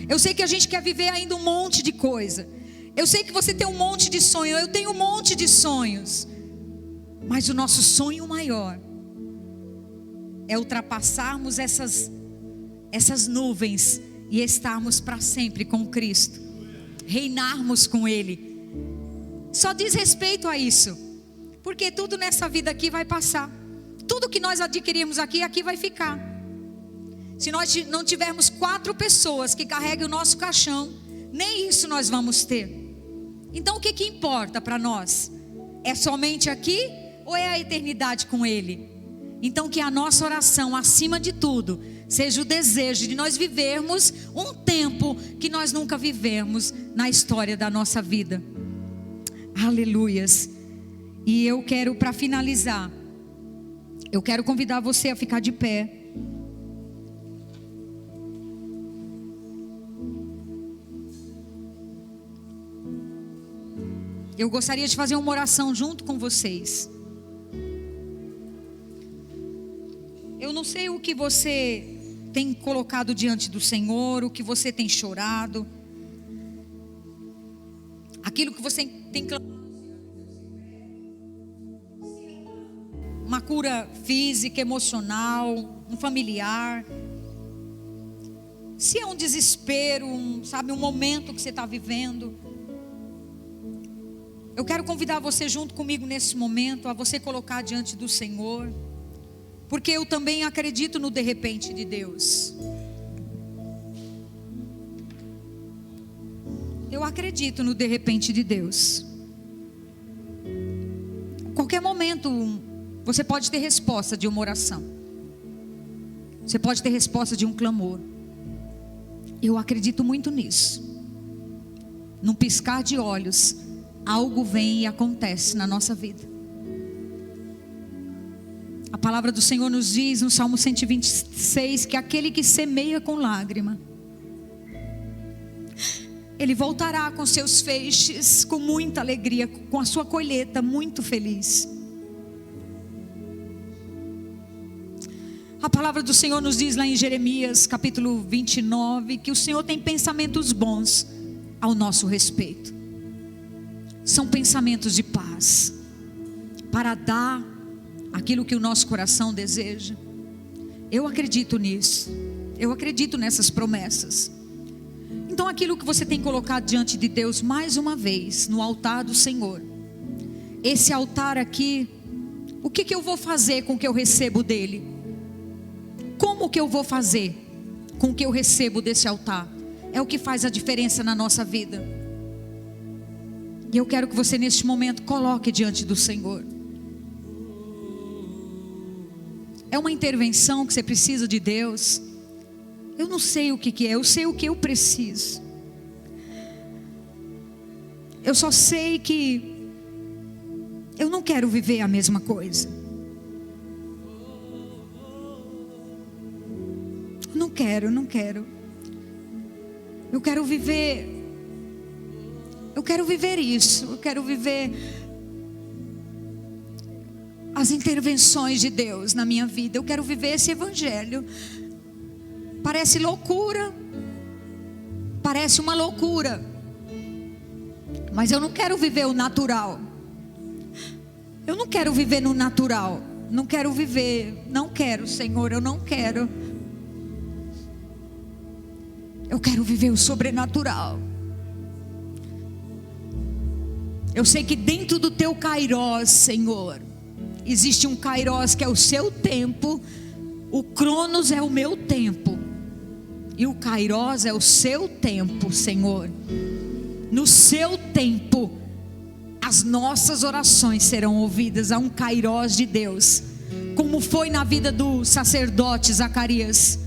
Eu sei que a gente quer viver ainda um monte de coisa, eu sei que você tem um monte de sonho, eu tenho um monte de sonhos, mas o nosso sonho maior é ultrapassarmos essas nuvens e estarmos para sempre com Cristo, reinarmos com Ele. Só diz respeito a isso, porque tudo nessa vida aqui vai passar. Tudo que nós adquirimos aqui vai ficar. Se nós não tivermos 4 pessoas que carreguem o nosso caixão, nem isso nós vamos ter. Então o que importa para nós? É somente aqui ou é a eternidade com Ele? Então que a nossa oração, acima de tudo, seja o desejo de nós vivermos um tempo que nós nunca vivemos na história da nossa vida. Aleluias. E eu quero, para finalizar, eu quero convidar você a ficar de pé. Eu gostaria de fazer uma oração junto com vocês. Eu não sei o que você tem colocado diante do Senhor, o que você tem chorado, aquilo que você tem clamado. Uma cura física, emocional, um familiar. Se é um desespero, um momento que você está vivendo. Eu quero convidar você junto comigo nesse momento, a você colocar diante do Senhor. Porque eu também acredito no de repente de Deus. Eu acredito no de repente de Deus. Em qualquer momento, você pode ter resposta de uma oração. Você pode ter resposta de um clamor. Eu acredito muito nisso. Num piscar de olhos, algo vem e acontece na nossa vida. A palavra do Senhor nos diz no Salmo 126 que aquele que semeia com lágrima, ele voltará com seus feixes com muita alegria, com a sua colheita muito feliz. A palavra do Senhor nos diz lá em Jeremias capítulo 29 que o Senhor tem pensamentos bons ao nosso respeito. São pensamentos de paz, para dar aquilo que o nosso coração deseja. Eu acredito nisso. Eu acredito nessas promessas. Então aquilo que você tem colocado diante de Deus mais uma vez no altar do Senhor. Esse altar aqui, o que eu vou fazer com o que eu recebo dele? Como que eu vou fazer com o que eu recebo desse altar? É o que faz a diferença na nossa vida. E eu quero que você neste momento coloque diante do Senhor. É uma intervenção que você precisa de Deus. Eu não sei o que é, eu sei o que eu preciso. Eu só sei que eu não quero viver a mesma coisa. Não quero. Eu quero viver isso. Eu quero viver as intervenções de Deus na minha vida. Eu quero viver esse evangelho. Parece loucura, parece uma loucura, mas eu não quero viver o natural. Eu não quero viver no natural. Não quero, Senhor, eu não quero. Eu quero viver o sobrenatural. Eu sei que dentro do teu Kairós, Senhor, existe um Kairós que é o seu tempo. O Cronos é o meu tempo. E o Kairós é o seu tempo, Senhor. No seu tempo, as nossas orações serão ouvidas. Há um Kairós de Deus. Como foi na vida do sacerdote Zacarias.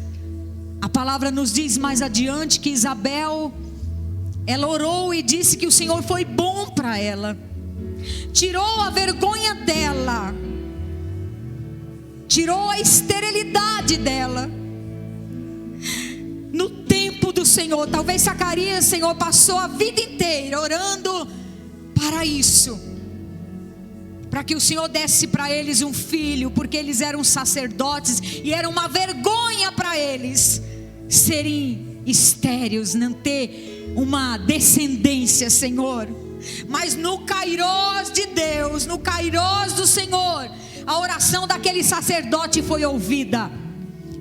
A palavra nos diz mais adiante que Isabel, ela orou e disse que o Senhor foi bom para ela. Tirou a vergonha dela. Tirou a esterilidade dela. No tempo do Senhor. Talvez Zacarias, Senhor, passou a vida inteira orando para isso, para que o Senhor desse para eles um filho, porque eles eram sacerdotes e era uma vergonha para eles serem estéreis, não ter uma descendência, Senhor. Mas no Kairós de Deus, no Kairós do Senhor, a oração daquele sacerdote foi ouvida.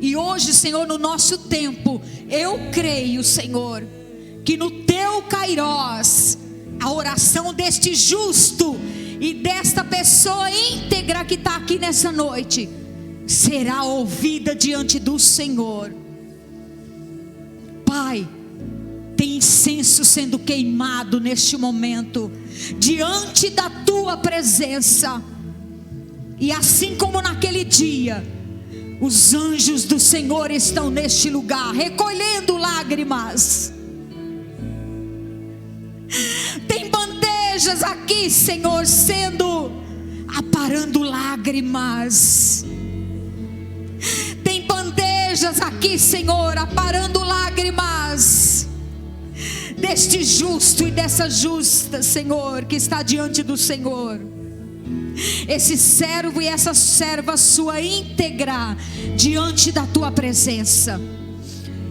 E hoje, Senhor, no nosso tempo, eu creio, Senhor, que no teu Kairós, a oração deste justo e desta pessoa íntegra que está aqui nessa noite, será ouvida diante do Senhor. Pai, tem incenso sendo queimado neste momento, diante da tua presença. E assim como naquele dia, os anjos do Senhor estão neste lugar, recolhendo lágrimas. Tem bandejas aqui, Senhor, aparando lágrimas. Tem bandejas aqui, Senhor, aparando lágrimas. deste justo e dessa justa, Senhor, que está diante do Senhor. Esse servo e essa serva sua íntegra diante da tua presença.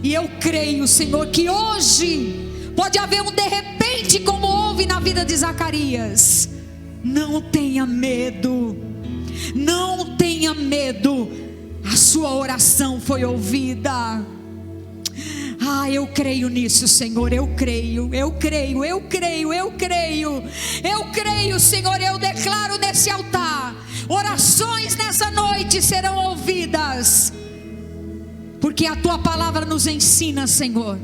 E eu creio, Senhor, que hoje pode haver um de repente, como houve na vida de Zacarias. Não tenha medo, não tenha medo, a sua oração foi ouvida. Eu creio nisso, Senhor, eu creio, Senhor, eu declaro nesse altar, orações nessa noite serão ouvidas, porque a tua palavra nos ensina, Senhor,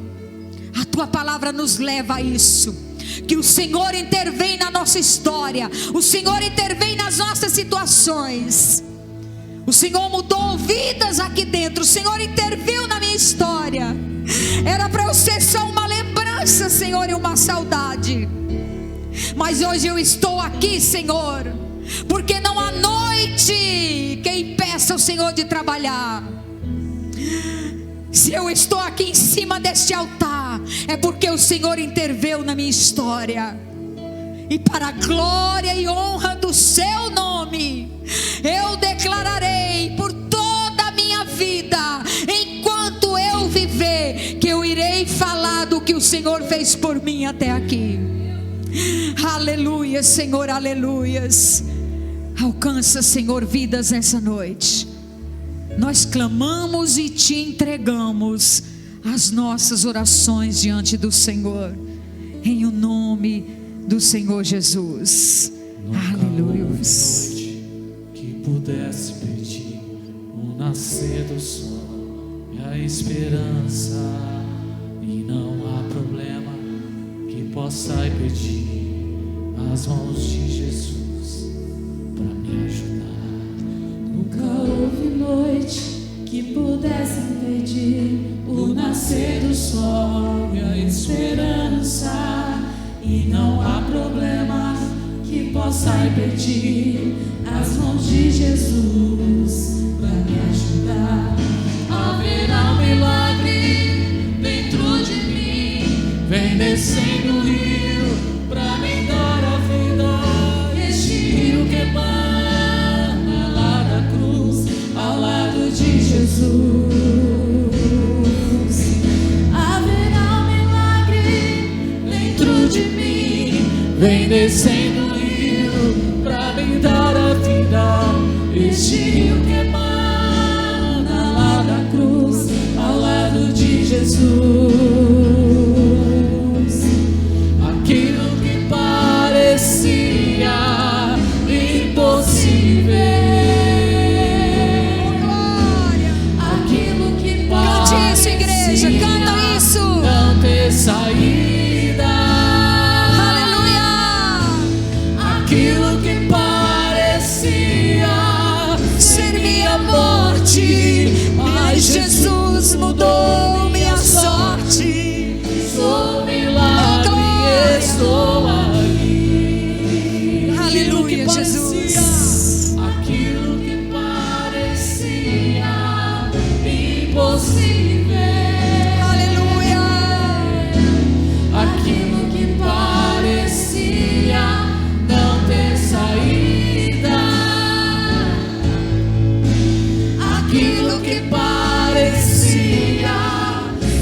a tua palavra nos leva a isso, que o Senhor intervém na nossa história, o Senhor intervém nas nossas situações. O Senhor mudou vidas aqui dentro, o Senhor interviu na minha história. Era para eu ser só uma lembrança, Senhor, e uma saudade. Mas hoje eu estou aqui, Senhor, porque não há noite que impeça o Senhor de trabalhar. Se eu estou aqui em cima deste altar, é porque o Senhor interveio na minha história. E para a glória e honra do seu nome, eu declararei por toda a minha vida, enquanto eu viver, que eu irei falar do que o Senhor fez por mim até aqui. Aleluia, Senhor, aleluias. Alcança, Senhor, vidas nessa noite. Nós clamamos e te entregamos as nossas orações diante do Senhor, em o nome do Senhor Jesus. Aleluia. Que pudesse pedir o nascer do sol e a esperança, e não há problema que possa impedir as mãos de Jesus para me ajudar. Nunca houve noite que pudesse impedir o nascer do sol e a esperança, e não há problema que possa impedir as mãos de Jesus para me ajudar. Haverá um milagre dentro de mim, vem descendo o rio para me dar a vida. Este rio que emana lá da cruz, ao lado de Jesus. Vem descendo o rio pra me dar a vida. Este rio que emana lá da cruz, ao lado de Jesus. Aquilo que parecia impossível, aquilo que parecia, cante isso, igreja, canta isso, não ter saída. Aquilo que parecia ser minha morte, mas Jesus mudou minha sorte. Sou milagre, estou aqui. Aleluia, Jesus. Aquilo que parecia impossível, aleluia. Aquilo que parecia saída, aquilo que parecia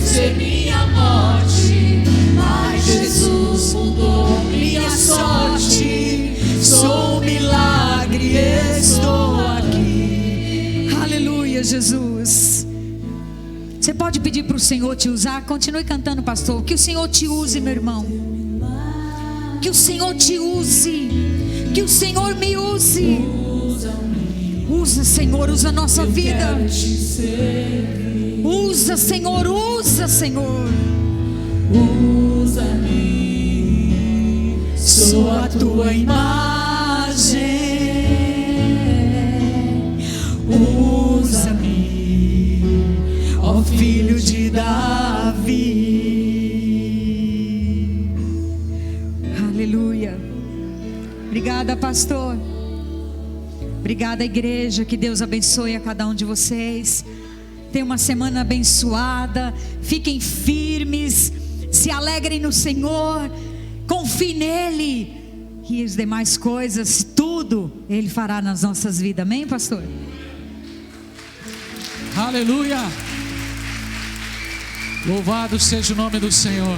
ser minha morte, mas Jesus mudou minha sorte. Sou um milagre, estou aqui. Aleluia, Jesus. Você pode pedir para o Senhor te usar? Continue cantando, pastor. Que o Senhor te use, meu irmão. Que o Senhor te use. Que o Senhor me use. Usa, Senhor, usa a nossa vida. Usa, Senhor, usa, Senhor. Usa-me, sou a tua imagem. Usa-me, ó filho de Davi. Aleluia. Obrigada, pastor. Obrigada, igreja. Que Deus abençoe a cada um de vocês. Tenha uma semana abençoada. Fiquem firmes. Se alegrem no Senhor, confie nele, e as demais coisas, tudo Ele fará nas nossas vidas. Amém, pastor? Aleluia! Louvado seja o nome do Senhor.